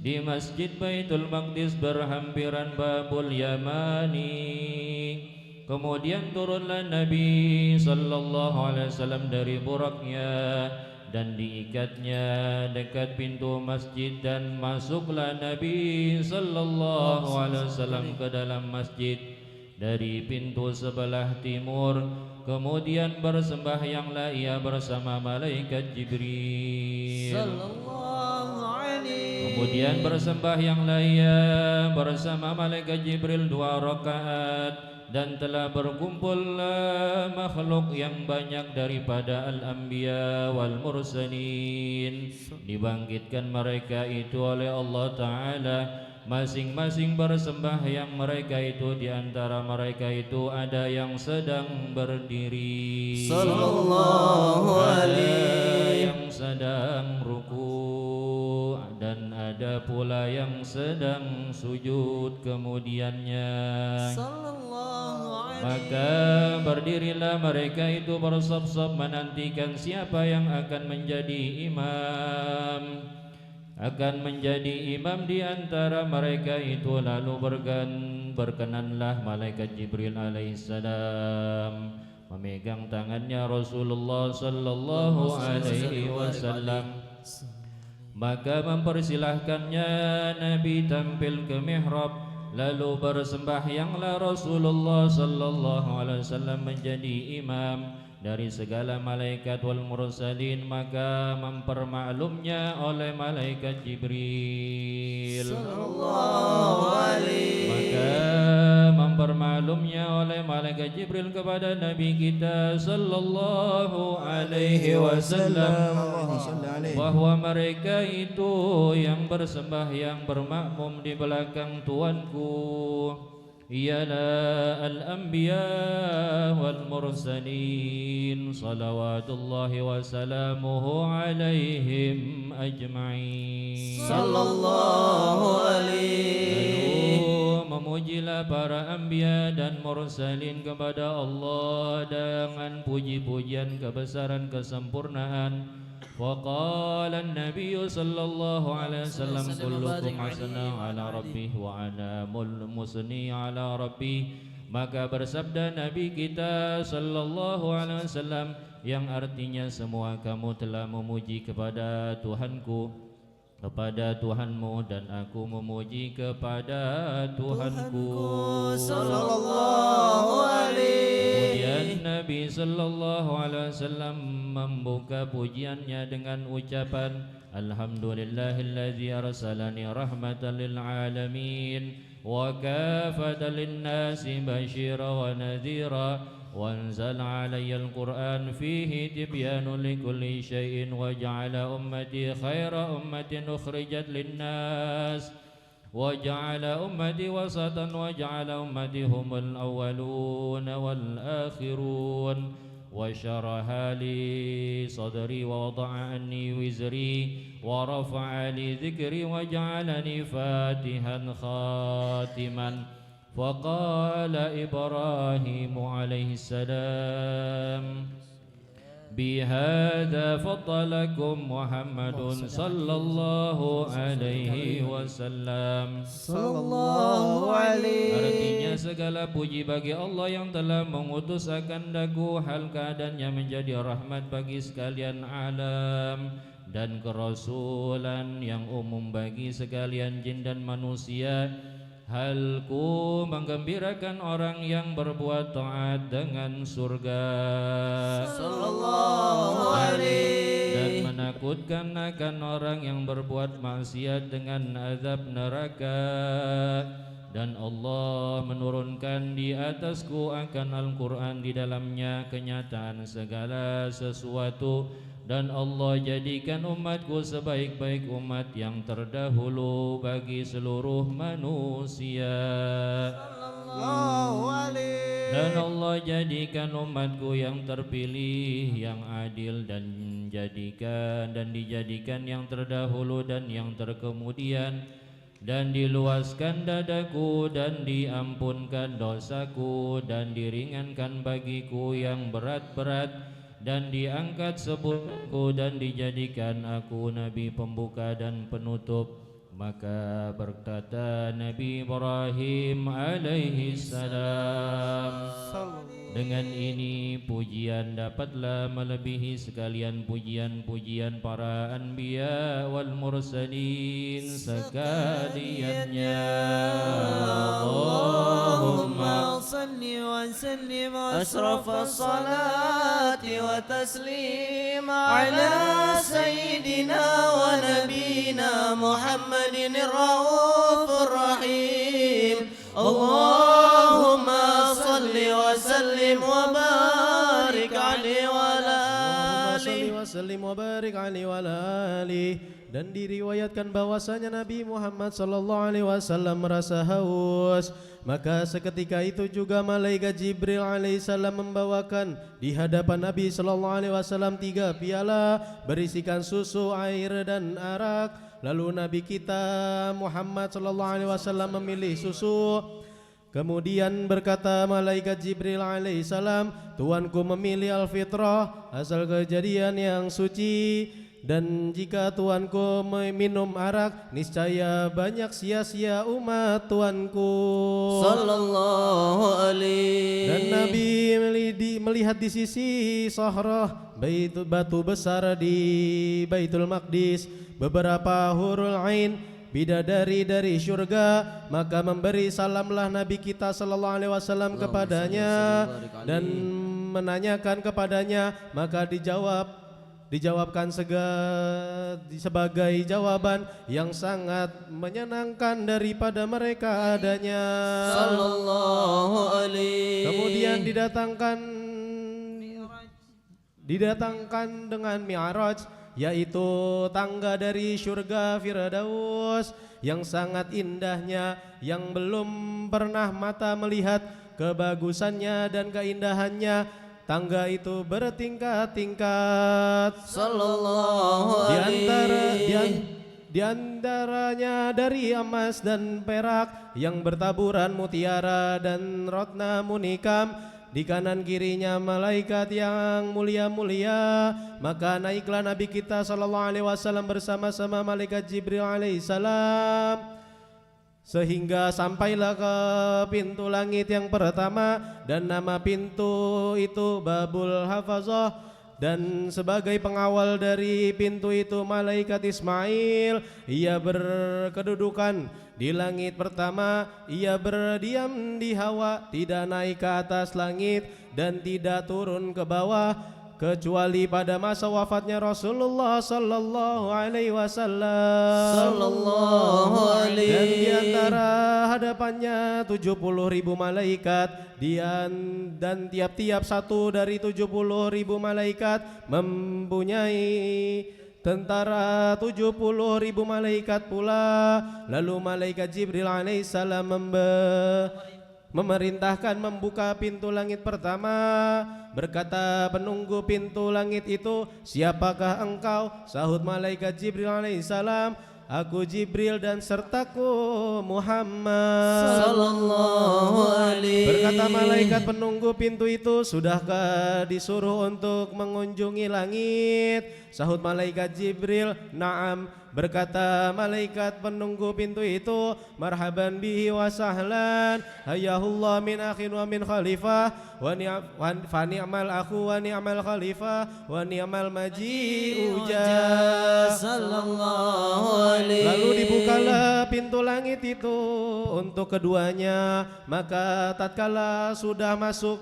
di Masjid Baitul Maqdis berhampiran Babul Yamani. Kemudian turunlah Nabi sallallahu alaihi wasallam dari buraknya dan diikatnya dekat pintu masjid, dan masuklah Nabi sallallahu alaihi wasallam ke dalam masjid dari pintu sebelah timur. Kemudian bersembahyanglah ia bersama malaikat Jibril sallallahu alaihi. Kemudian bersembahyanglah ia bersama malaikat Jibril 2 rakaat, dan telah berkumpullah makhluk yang banyak daripada al-anbiya wal mursalin. Dibangkitkan mereka itu oleh Allah Ta'ala, masing-masing bersembahyang mereka itu. Di antara mereka itu ada yang sedang berdiri, sallallahu alaihi, yang sedang ruku', dan ada pula yang sedang sujud kemudiannya. Maka berdirilah mereka itu bersab-sab menantikan siapa yang akan menjadi imam. Akan menjadi imam di antara mereka itu. Lalu berkenanlah malaikat Jibril alaihissalam memegang tangannya Rasulullah sallallahu alaihi wasallam. Maka mempersilahkannya Nabi tampil ke mihrab. Lalu bersembahyanglah Rasulullah sallallahu alaihi wasallam menjadi imam dari segala malaikat wal mursalin. Maka mempermaklumnya oleh malaikat Jibril sallallahu alaihi, maka mempermaklumnya oleh malaikat Jibril kepada Nabi kita sallallahu alaihi wasallam bahwa mereka itu yang bersembahyang bermakmum di belakang tuanku ialah al-anbiya wal mursalin salawatullahi wa salamuhu alaihim ajma'in sallallahu alaihi. Memujilah para anbiya dan mursalin kepada Allah dengan puji-pujian kebesaran kesempurnaan. وقال النبي صلى الله عليه وسلم كلكم حسنا على ربه وأنا مسني على ربي. Maka bersabda Nabi kita sallallahu alaihi wasallam yang artinya semua kamu telah memuji kepada Tuhanku, kepada Tuhanmu, dan aku memuji kepada Tuhanku sallallahu alaihi. Kemudian Nabi sallallahu alaihi wasallam membuka pujiannya dengan ucapan Alhamdulillahilladzi arsalani rahmatan lil alamin wa kafatan lin nasi basyira wa nadhira wa anzala alayya al-Qur'an fihi tibyanun likulli syai'in wa ja'ala ummati khaira ummatin ukhrijat lin nas وجعل أمتي وسطا وجعل أمتي هم الأولون والآخرون وشرح لي صدري ووضع عني وزري ورفع لي ذكري وجعلني فاتحا خاتما. فقال إبراهيم عليه السلام بهذا فضلكم محمد صلى الله عليه وسلم sallallahu alaihi. Artinya segala puji bagi Allah yang telah mengutus akandaku hal keadaannya menjadi rahmat bagi sekalian alam dan kerasulan yang umum bagi sekalian jin dan manusia. Halku menggembirakan orang yang berbuat taat dengan surga sallallahu alaihi, dan menakutkan akan orang yang berbuat maksiat dengan azab neraka. Dan Allah menurunkan di atasku akan Al-Quran, di dalamnya kenyataan segala sesuatu dan Allah jadikan umatku sebaik-baik umat yang terdahulu bagi seluruh manusia. Dan Allah jadikan umatku yang terpilih, yang adil dan dijadikan yang terdahulu dan yang terkemudian, dan diluaskan dadaku dan diampunkan dosaku dan diringankan bagiku yang berat-berat, dan diangkat sebutku dan dijadikan aku nabi pembuka dan penutup. Maka berkata Nabi Ibrahim alaihi salam, dengan ini pujian dapatlah melebihi sekalian pujian-pujian para anbiya wal mursalin sekaliannya. Allahumma salli wa sallim asrafas salati wa taslim ala sayyidina wa nabiyina Muhammadin ar-raufur rahim. Allahumma salli wa sallim wa barik alaihi wa alihi wa sallim wa barik alaihi wa alihi. Dan diriwayatkan bahwasanya Nabi Muhammad sallallahu alaihi wasallam merasa haus, maka seketika itu juga malaikat Jibril alaihissalam membawakan di hadapan Nabi sallallahu alaihi wasallam 3 piala berisikan susu, air dan arak. Lalu Nabi kita Muhammad sallallahu alaihi wasallam memilih susu. Kemudian berkata malaikat Jibril alaihissalam, Tuanku memilih al-fitrah, asal kejadian yang suci. Dan jika Tuanku minum arak, niscaya banyak sia-sia umat Tuanku sallallahu alaihi. Dan Nabi melihat di sisi Sahrah, batu besar di Baitul Maqdis, beberapa hurul ain, bidadari dari syurga. Maka memberi salamlah Nabi kita sallallahu alaihi wasallam kepadanya dan menanyakan kepadanya, maka dijawabkan sebagai jawaban yang sangat menyenangkan daripada mereka adanya. Sallallahu alaihi. Kemudian didatangkan dengan Mi'raj, yaitu tangga dari syurga Firdaus yang sangat indahnya, yang belum pernah mata melihat kebagusannya dan keindahannya. Tangga itu bertingkat-tingkat. Sallallahu alaihi. Di antaranya dari emas dan perak yang bertaburan mutiara dan rotna munikam. Di kanan kirinya malaikat yang mulia-mulia. Maka naiklah Nabi kita sallallahu alaihi wasallam bersama-sama malaikat Jibril alaihissalam, sehingga sampailah ke pintu langit yang pertama, dan nama pintu itu Babul Hafazah. Dan sebagai pengawal dari pintu itu malaikat Ismail, ia berkedudukan di langit pertama. Ia berdiam di Hawa, tidak naik ke atas langit dan tidak turun ke bawah, kecuali pada masa wafatnya Rasulullah sallallahu alaihi wasallam. Sallallahu alaihi. Dan di antara hadapannya 70.000 malaikat, dan tiap-tiap satu dari 70.000 malaikat mempunyai tentara 70.000 malaikat pula. Lalu malaikat Jibril alaihissalam memerintahkan membuka pintu langit pertama. Berkata penunggu pintu langit itu, siapakah engkau? Sahut malaikat Jibril alaihissalam, aku Jibril dan sertaku Muhammad sallallahu alaihi. Berkata malaikat penunggu pintu itu, sudahkah disuruh untuk mengunjungi langit? Sahut malaikat Jibril, na'am. Berkata malaikat penunggu pintu itu, marhaban bihi wa sahlan, hayyahullah min akhin wa min khalifah, fa ni'mal akhu wa ni'mal khalifah wa ni'mal maji'u sallallahu alaihi. Lalu dibukalah pintu langit itu untuk keduanya. Maka tatkala sudah masuk,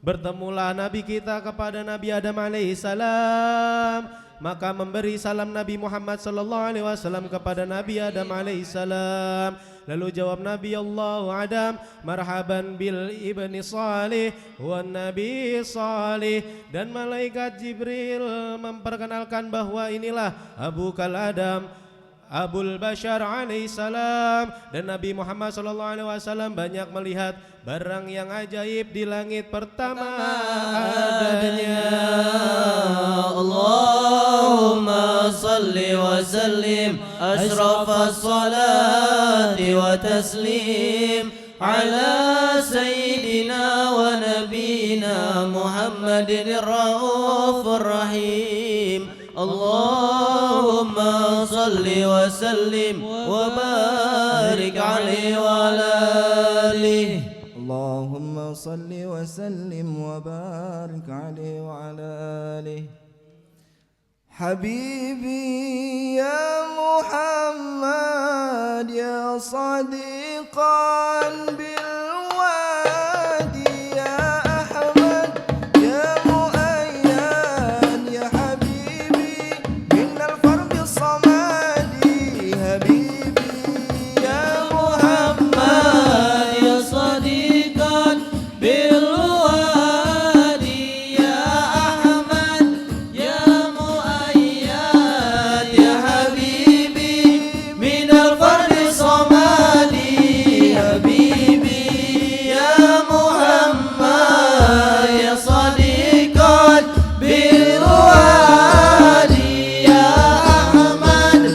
bertemulah Nabi kita kepada Nabi Adam alaihissalam. maka memberi salam Nabi Muhammad sallallahu alaihi wasallam kepada Nabi Adam alaihissalam. Lalu jawab Nabi Allah Adam, marhaban bil ibni salih wa nabi salih. Dan malaikat Jibril memperkenalkan bahwa inilah Abu Kal Adam, Abul Bashar alaihissalam. Dan Nabi Muhammad sallallahu alaihi wasallam banyak melihat barang yang ajaib di langit pertama adanya. Allahumma salli wa sallim ashrafas salati wa taslim ala sayyidina wa nabiyina Muhammadin raufur rahim. Allahumma salli wa sallim wa barik alaihi wa ala alihi. اللهم صل وسلم وبارك عليه وعلى آله. حبيبي يا محمد يا صديقا بالوادي يا أحمد يا مؤيد يا حبيبي من الفرد الصمدي. حبيبي يا محمد يا صديقا بالوادي يا أحمد يا مؤيد يا حبيبي من الفرد صمدي. حبيبي يا محمد يا صديقا بالوادي يا أحمد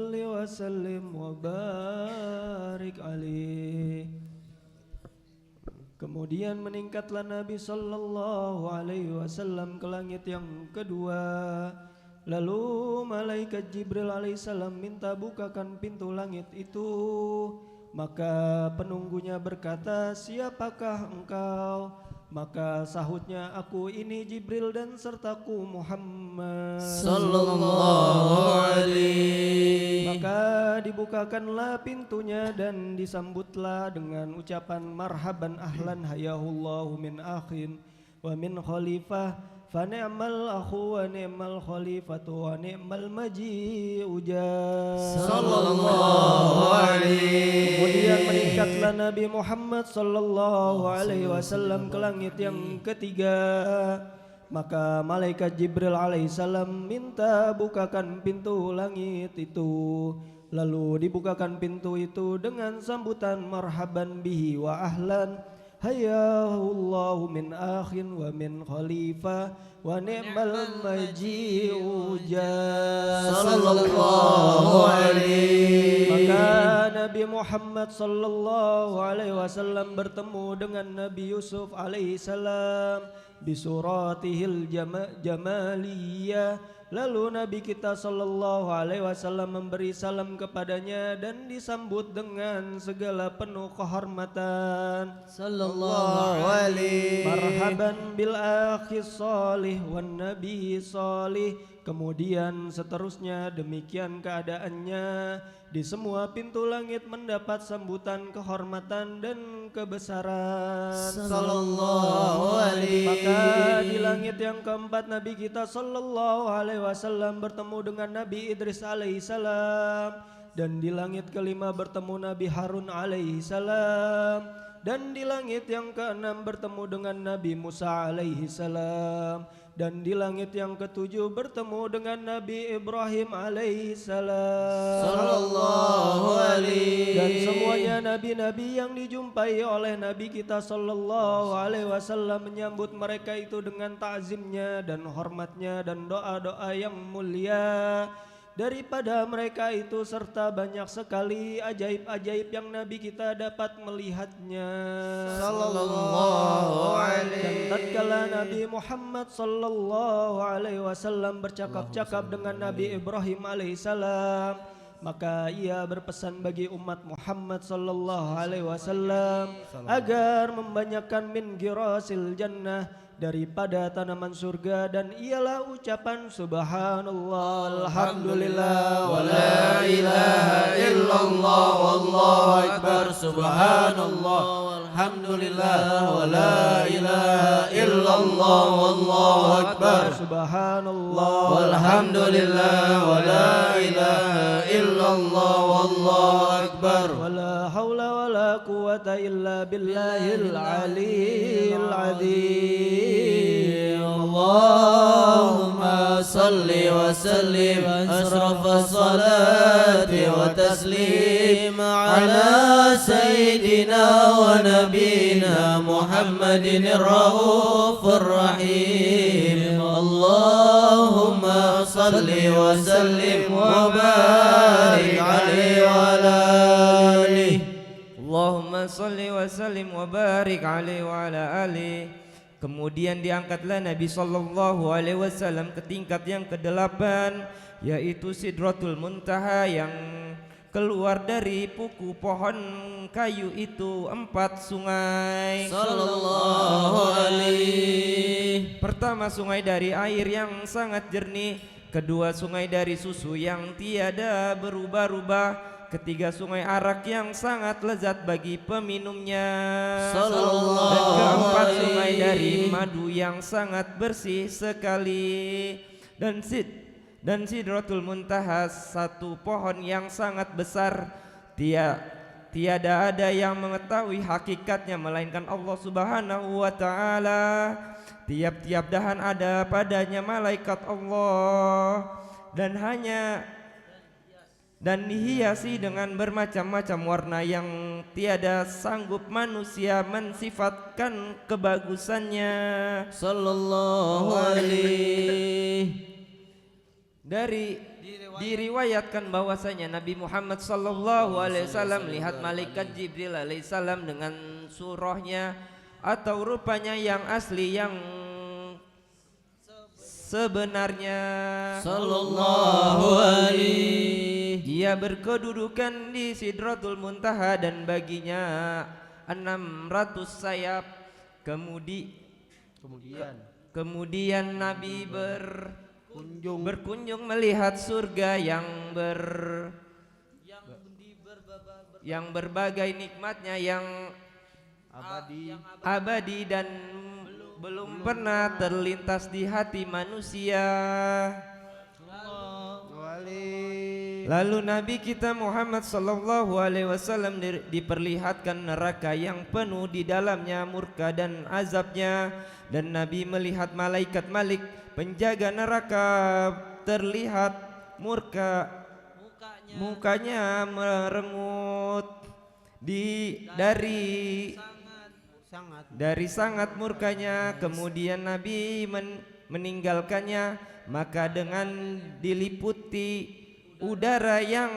salli wa sallim wa barik alaihi. Kemudian meningkatlah Nabi sallallahu alaihi wasallam ke langit yang kedua. Lalu malaikat Jibril alaihissalam minta bukakan pintu langit itu. Maka penunggunya berkata, siapakah engkau? Maka sahutnya, aku ini Jibril dan sertaku Muhammad sallallahu alaihi. Maka dibukakanlah pintunya dan disambutlah dengan ucapan marhaban ahlan hayahullahu min akhin wa min khalifah. Fa ni'mal akhu wa ni'mal khalifatu wa ni'mal maji'u sallallahu alaihi. Kemudian meningkatlah Nabi Muhammad sallallahu alaihi wasallam ke langit yang ketiga. Maka malaikat Jibril alaihissalam minta bukakan pintu langit itu. Lalu dibukakan pintu itu dengan sambutan marhaban bihi wa ahlan hayahullahu min akhin wa min khalifah wa ni'mal maji'u sallallahu alaihi. Maka Nabi Muhammad sallallahu alaihi wasallam bertemu dengan Nabi Yusuf alaihi salam bi suratihil jamaliyah. Lalu Nabi kita sallallahu alaihi wasallam memberi salam kepadanya dan disambut dengan segala penuh kehormatan. Sallallahu alaihi. Marhaban bil akhi salih wan nabi salih. Kemudian seterusnya demikian keadaannya. Di semua pintu langit mendapat sambutan kehormatan dan kebesaran. Sallallahu alaihi. Maka di langit yang keempat Nabi kita sallallahu alaihi wasallam bertemu dengan Nabi Idris alaihi salam. Dan di langit kelima bertemu Nabi Harun alaihi salam. Dan di langit yang keenam bertemu dengan Nabi Musa alaihi salam. Dan di langit yang ketujuh bertemu dengan Nabi Ibrahim alaihi salam. Sallallahu alaihi. Dan semuanya nabi-nabi yang dijumpai oleh Nabi kita sallallahu alaihi wasallam menyambut mereka itu dengan ta'zimnya dan hormatnya dan doa-doa yang mulia. Daripada mereka itu serta banyak sekali ajaib-ajaib yang Nabi kita dapat melihatnya. Sallallahu alaihi. Dan tatkala Nabi Muhammad sallallahu alaihi wasallam bercakap-cakap dengan Nabi Ibrahim alaihissalam, maka ia berpesan bagi umat Muhammad sallallahu alaihi wasallam agar membanyakkan min girasil jannah, daripada tanaman surga, dan ialah ucapan subhanallah alhamdulillah wa la ilaha illallah wallahu akbar. Subhanallah walhamdulillah wa la ilaha illallah wallahu akbar. Subhanallah walhamdulillah wa la ilaha illallah wallahu akbar. wala haula wala quwata illa billahil aliyil azim. اللهم صل وسلم أشرف الصلاة وتسليم على سيدنا ونبينا محمد الرؤوف الرحيم. اللهم صل وسلم وبارك عليه وعلى آله. اللهم صل وسلم وبارك عليه وعلى آله. Kemudian diangkatlah Nabi sallallahu alaihi wasallam ke tingkat yang ke-8, yaitu Sidratul Muntaha, yang keluar dari puku pohon kayu itu 4 sungai. Sallallahu alaihi. Pertama, sungai dari air yang sangat jernih. Kedua, sungai dari susu yang tiada berubah-ubah. Ketiga, sungai arak yang sangat lezat bagi peminumnya. Dan keempat, sungai dari madu yang sangat bersih sekali. Dan Sidratul Muntaha, satu pohon yang sangat besar. Tiada ada yang mengetahui hakikatnya melainkan Allah Subhanahu wa ta'ala. Tiap-tiap dahan ada padanya malaikat Allah, dan dihiasi dengan bermacam-macam warna yang tiada sanggup manusia mensifatkan kebagusannya. Sallallahu alaihi. Diriwayatkan bahwasanya Nabi Muhammad sallallahu alaihi wasallam melihat malaikat Jibril alaihissalam dengan surahnya atau rupanya yang asli yang sebenarnya. Sallallahu alaihi. Ia berkedudukan di Sidratul Muntaha dan baginya 600 sayap. Kemudian Nabi berkunjung melihat surga yang berbagai nikmatnya yang abadi dan belum pernah terlintas di hati manusia. Lalu Nabi kita Muhammad sallallahu alaihi wasallam diperlihatkan neraka yang penuh di dalamnya murka dan azabnya, dan Nabi melihat malaikat Malik penjaga neraka terlihat mukanya merengut dari sangat murkanya. Kemudian Nabi meninggalkannya, maka dengan diliputi udara yang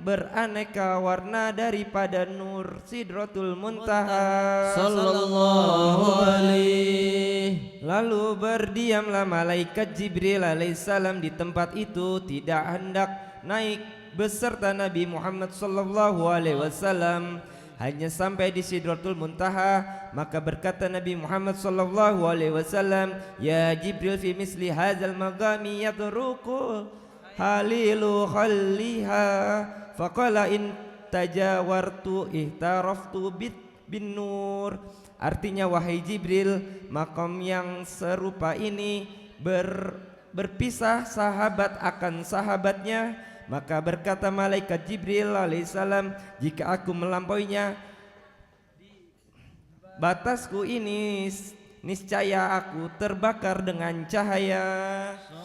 beraneka warna daripada nur Sidratul Muntaha. Sallallahu alaihi. Lalu berdiamlah malaikat Jibril alaihissalam di tempat itu, tidak hendak naik beserta Nabi Muhammad sallallahu alaihi wasallam. Hanya sampai di Sidratul Muntaha, maka berkata Nabi Muhammad sallallahu alaihi wasallam, "Ya Jibril, fi misli hadzal maqami yadruku halilu khalliha." Faqala in tajawartu ihtaraftu bin nur. Artinya, wahai Jibril, makam yang serupa ini berpisah sahabat akan sahabatnya. Maka berkata malaikat Jibril alaihissalam, jika aku melampauinya batasku ini, niscaya aku terbakar dengan cahaya.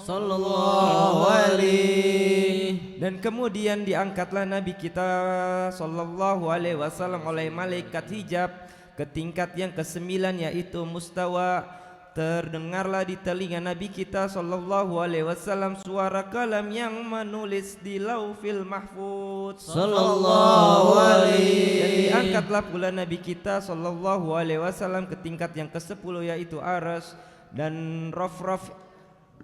Sallallahu alaihi. Dan kemudian diangkatlah Nabi kita sallallahu alaihi wasallam oleh malaikat hijab ke tingkat yang ke-9, yaitu mustawa. Terdengarlah di telinga Nabi kita sallallahu alaihi wasallam suara kalam yang menulis di Lauhil Mahfuz. Sallallahu alaihi. Dan diangkatlah pula Nabi kita sallallahu alaihi wasallam ke tingkat yang ke-10, yaitu Arsy. Dan Raf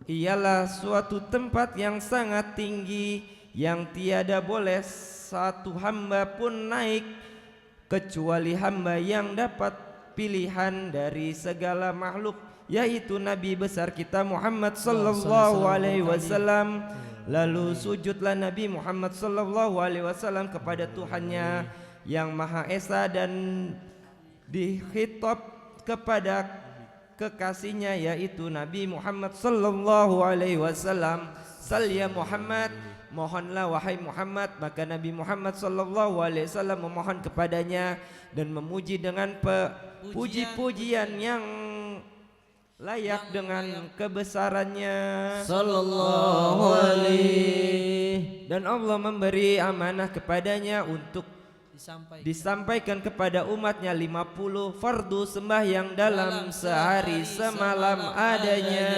ialah suatu tempat yang sangat tinggi yang tiada boleh satu hamba pun naik kecuali hamba yang dapat pilihan dari segala makhluk, yaitu Nabi besar kita Muhammad sallallahu alaihi wasallam. Lalu sujudlah Nabi Muhammad sallallahu alaihi wasallam kepada Tuhannya yang Maha Esa dan dikhitab kepada kekasihnya, yaitu Nabi Muhammad sallallahu alaihi wasallam. Sal ya Muhammad, mohonlah wahai Muhammad. Maka Nabi Muhammad sallallahu alaihi wasallam memohon kepadanya dan memuji dengan puji-pujian yang layak dengan kebesarannya. Sallallahu alaihi. Dan Allah memberi amanah kepadanya untuk disampaikan kepada umatnya 50 fardu sembahyang dalam sehari semalam adanya.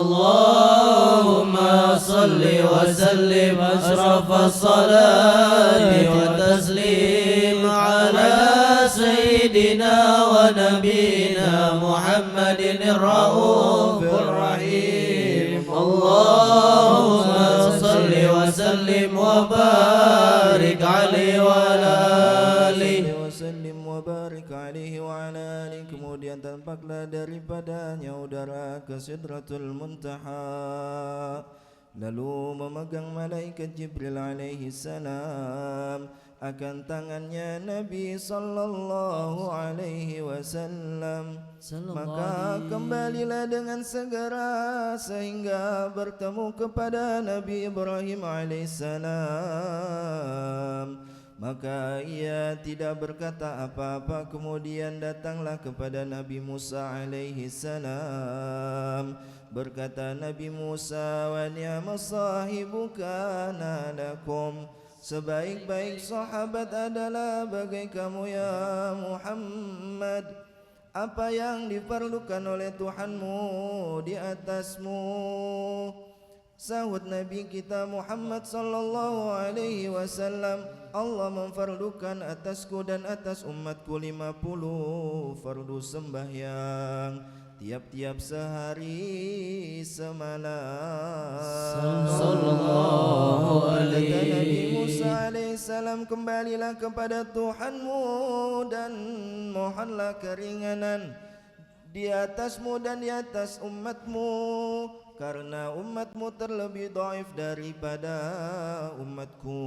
Allahumma salli wa sallim asrafas salati wa taslim ala sayyidina wa nabiyina Muhammadin ar-raufir rahim. Allahumma salli wa sallim wa barik alaihi wa ala alihi wasallim wa barik alaihi wa ala alihi. Kemudian tampaklah daripadanya udara ke Sidratul Muntaha, lalu memegang malaikat Jibril alaihi salam akan tangannya Nabi sallallahu alaihi wasallam. Maka kembalilah dengan segera sehingga bertemu kepada Nabi Ibrahim alaihissalam. Maka ia tidak berkata apa-apa. Kemudian datanglah kepada Nabi Musa alaihissalam. Berkata Nabi Musa, wa ni'ma sahibuka kana lakum. Sebaik-baik sahabat adalah bagai kamu ya Muhammad. Apa yang diperlukan oleh Tuhanmu di atasmu, Sahut Nabi kita Muhammad sallallahu alaihi wasallam, Allah memfardukan atasku dan atas umatku 50 fardu sembahyang tiap-tiap sehari semalam. Sallallahu alaihi. Kata Nabi Musa alaihissalam, kembalilah kepada Tuhanmu dan mohonlah keringanan di atasmu dan di atas umatmu, karena umatmu terlebih dhaif daripada umatku.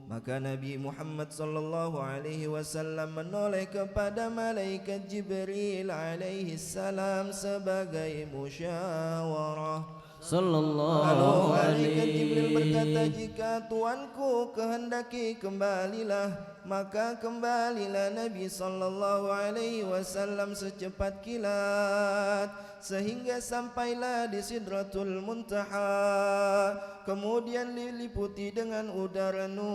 Maka Nabi Muhammad sallallahu alaihi wasallam menoleh kepada malaikat Jibril alaihi salam sebagai musyawarah. Lalu malaikat Jibril berkata, jika tuanku kehendaki kembalilah, maka kembalilah Nabi sallallahu alaihi wasallam secepat kilat sehingga sampailah di Sidratul Muntaha, kemudian diliputi dengan udara nur.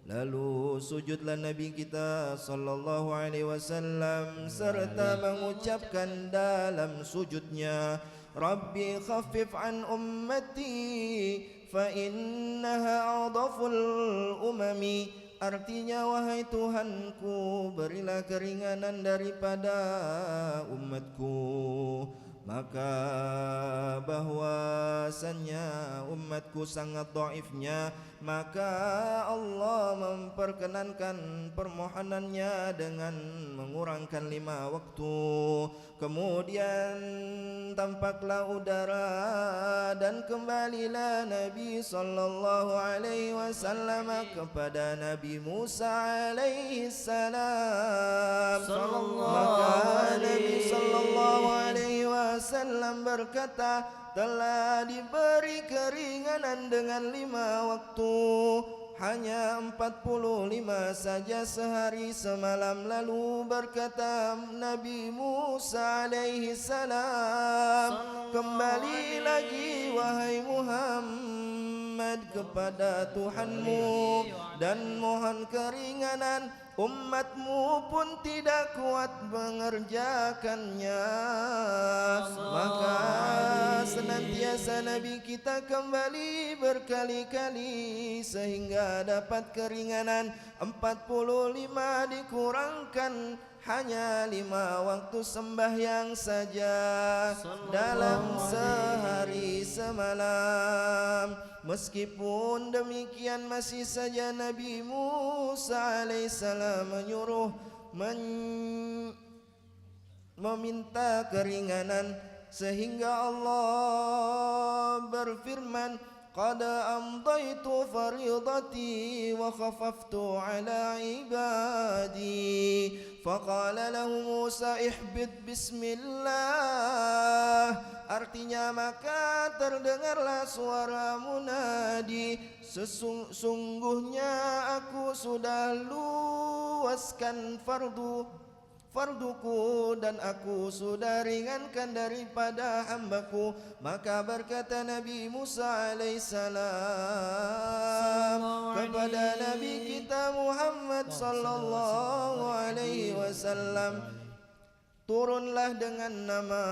Lalu sujudlah Nabi kita sallallahu alaihi wasallam serta mengucapkan dalam sujudnya, Rabbi khaffif an ummati fa innaha adaful umami. Artinya, wahai Tuhanku, berilah keringanan daripada umatku. Maka bahwasannya umatku sangat dhaifnya, maka Allah memperkenankan permohonannya dengan mengurangkan 5 waktu. Kemudian tampaklah udara dan kembalilah Nabi sallallahu alaihi wasallam kepada Nabi Musa alaihi salam. Maka Nabi sallallahu alaihi wasallam berkata, telah diberi keringanan dengan 5 waktu, hanya 45 saja sehari semalam. Lalu berkata Nabi Musa alaihi salam, kembali lagi wahai Muhammad kepada Tuhanmu dan mohon keringanan, umatmu pun tidak kuat mengerjakannya. Maka senantiasa Nabi kita kembali berkali-kali sehingga dapat keringanan. 45 dikurangkan hanya 5 waktu sembahyang saja dalam sehari semalam. Meskipun demikian, masih saja Nabi Musa alaihissalam menyuruh meminta keringanan, sehingga Allah berfirman, qad amdaitu faridati wa khafaftu ala ibadi. Faqala lahu Musa ihbid bismillah. Artinya, maka terdengarlah suara munadi, sesungguhnya aku sudah luaskan farduku dan aku sudah ringankan daripada hambaku. Maka berkata Nabi Musa alaihissalam kepada Nabi kita Muhammad sallallahu alaihi wasallam, turunlah dengan nama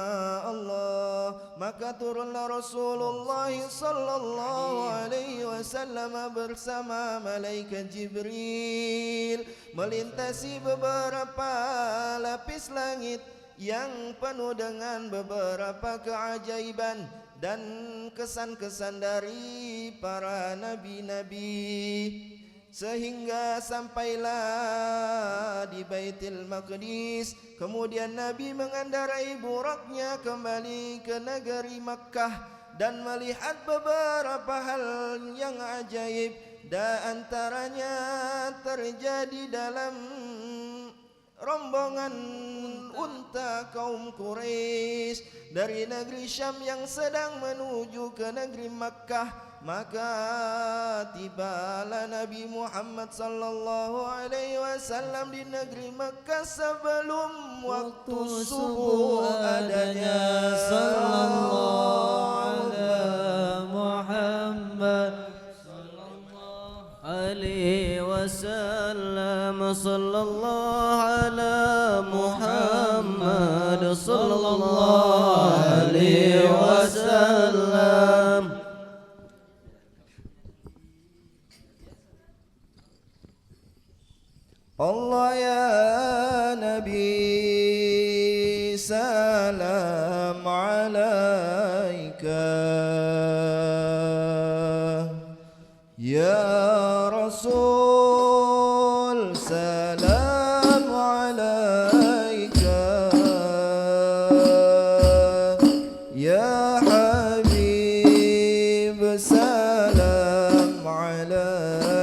Allah. Maka turunlah Rasulullah sallallahu alaihi wasallam bersama malaikat Jibril melintasi beberapa lapis langit yang penuh dengan beberapa keajaiban dan kesan-kesan dari para nabi-nabi, sehingga sampailah di Baitul Maqdis. Kemudian Nabi mengendarai buraknya kembali ke negeri Makkah dan melihat beberapa hal yang ajaib. Di antaranya terjadi dalam rombongan unta kaum Quraisy dari negeri Syam yang sedang menuju ke negeri Makkah. Maka tibalah Nabi Muhammad sallallahu alaihi wasallam di negeri Makkah sebelum waktu subuh adanya. Sallallahu alaihi Muhammad عليه وسلم صلى الله على محمد صلى الله عليه وسلم. Allah ya Nabi salam alaika, ya Rasul salam alaika, ya Habib salam alaika.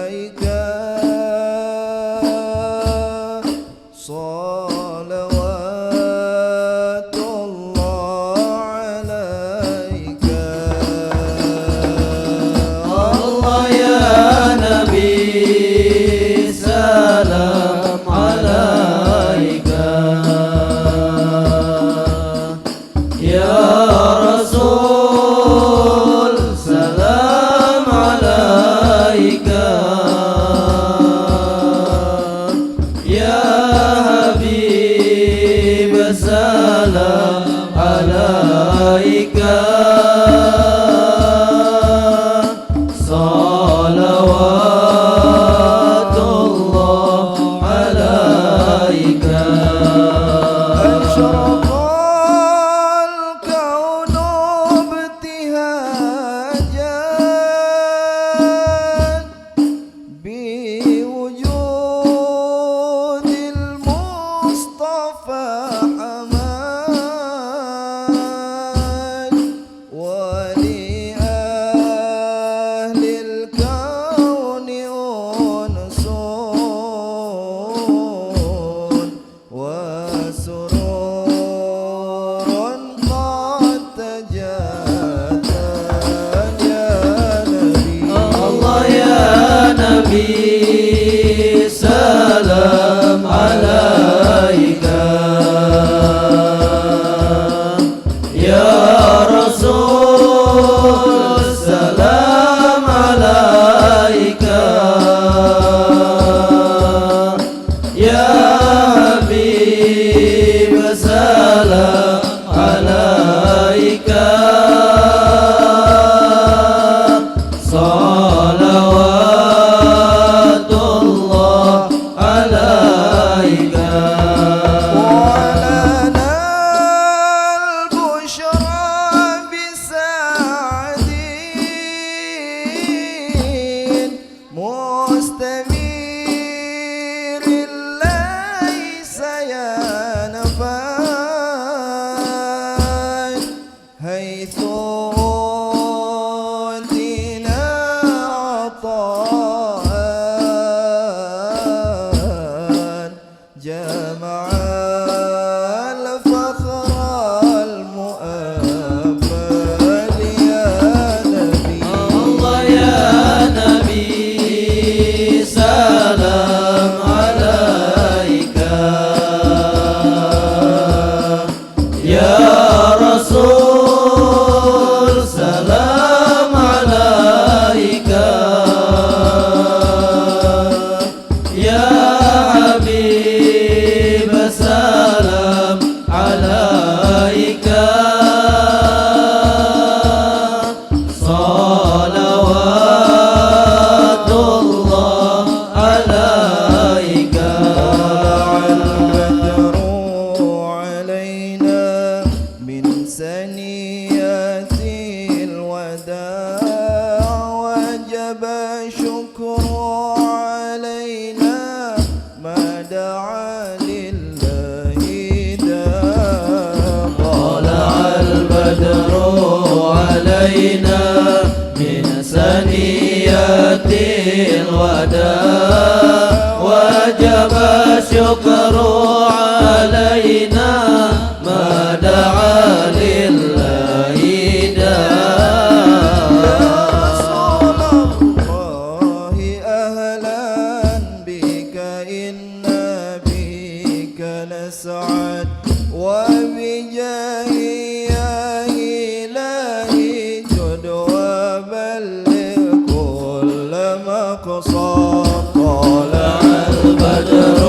الأقصى طلع البدر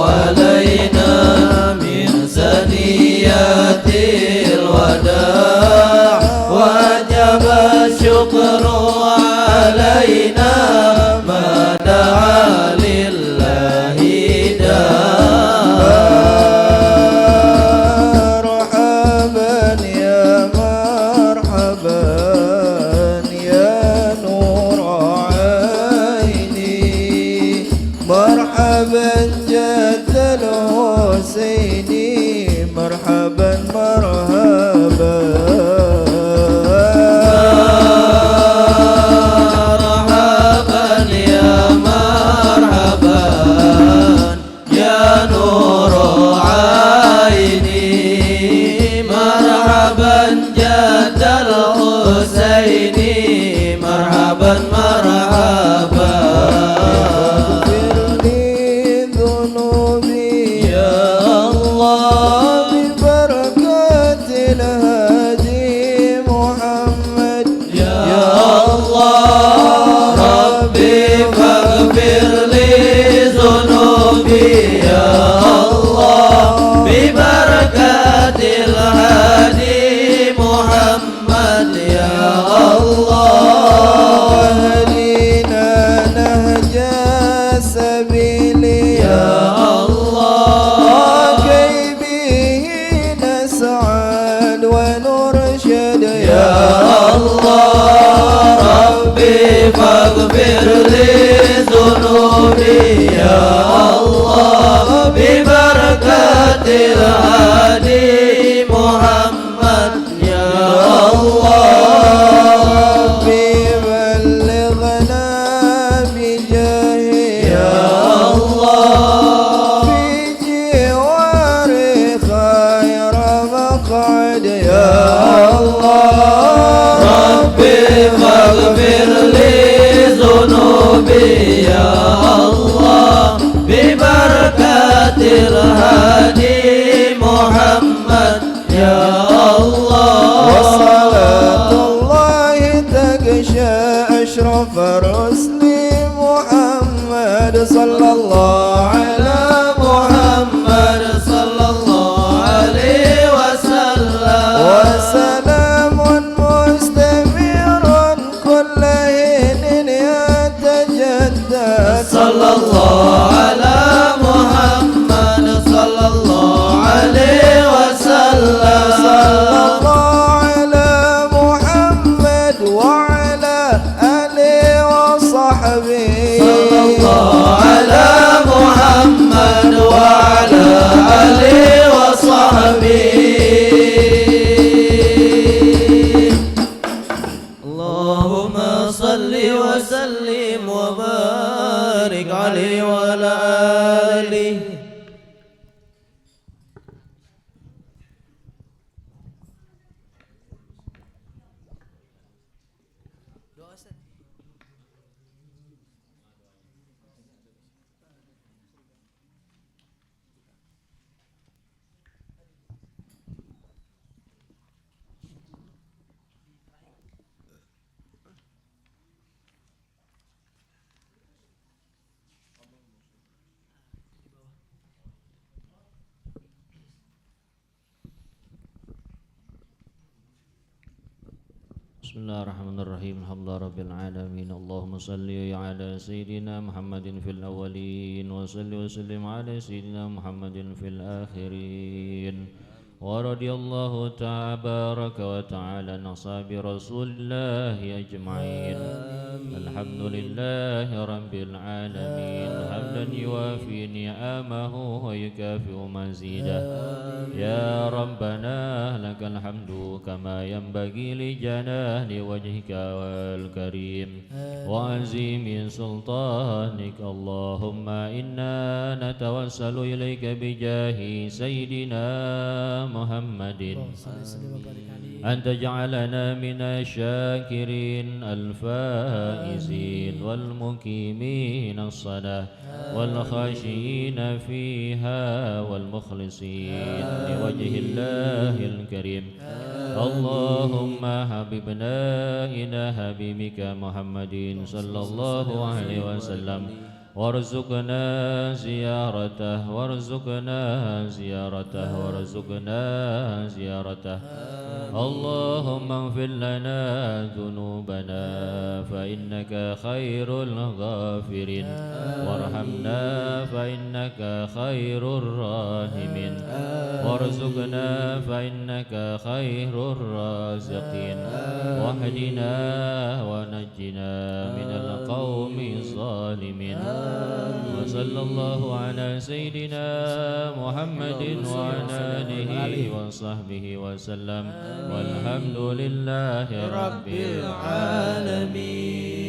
علينا من ثنيات الوداع وجب الشكر علينا ما دعا لله مرحبا يا مرحبا يا نور عيني مرحبا جد الحسيني مرحبا مرحبا مرحبا يا مرحبا يا نور عيني مرحبا جد الحسين مرحبا مرحبا اغفر لي ذنوبي يا الله ببركة الهادي محمد يا الله ربي فاغفر لي ذنوبي يا الله ببركة الهادي محمد يا الله أهلنا نهج سبيلي يا الله كي به نسعد ونرشد يا الله ربي فاغفر لي ذنوبي يا الله ببركة الهادي محمد يا الله ربي بلغنا بجاهه يا الله في جوار خير مقعد يا الله ربي فاغفر لي ذنوبي يا الله ببركة الهادي محمد يا الله وصلاة الله تغشى أشرف الرسل محمد صلى الله على محمد صلى الله عليه وسلم وسلام مستمر كل حين يتجدد صلى الله على محمد صلى الله عليه وسلم صلى الله على محمد وعلى آله وصحبه صلى الله على محمد وعلى آله وصحبه اللهم صل وسلم وبارك عليه وعلى آله Bismillahirrahmanirrahim. Alhamdulillahirabbil alamin. Allahumma shalli ala sayyidina Muhammadin fil awwalin wa shalli wa sallim ala sayyidina Muhammadin fil akhirin. Wa radiyallahu tabaraka wa ta'ala an ashabi Rasulillah ajma'in. Alhamdulillahi rabbil alamin. Hamdan yuwafi ni'amahu wa yukafi'u mazidah. Ya Rabbana lakal hamdu kama yanbaghi li jalali wajhika wal karim wa azimi sultanik. Allahumma inna natawassalu ilaika bijahi sayyidina Muhammadin an taj'alana minasy syakirin al-faizin الفائزين والمقيمين الصلاة والخاشعين فيها والمخلصين لوجه الله الكريم. اللهم حببنا إلى حبيبك محمد صلى الله عليه وسلم وارزقنا زيارته وارزقنا زيارته وارزقنا زيارته. اللهم اغفر لنا ذنوبنا فإنك خير الغافرين وارحمنا فإنك خير الراحمين وارزقنا فإنك خير الرازقين واهدنا ونجنا من القوم الظالمين. وصلى الله على سيدنا محمد وعلى آله وصحبه وسلم والحمد لله رب العالمين.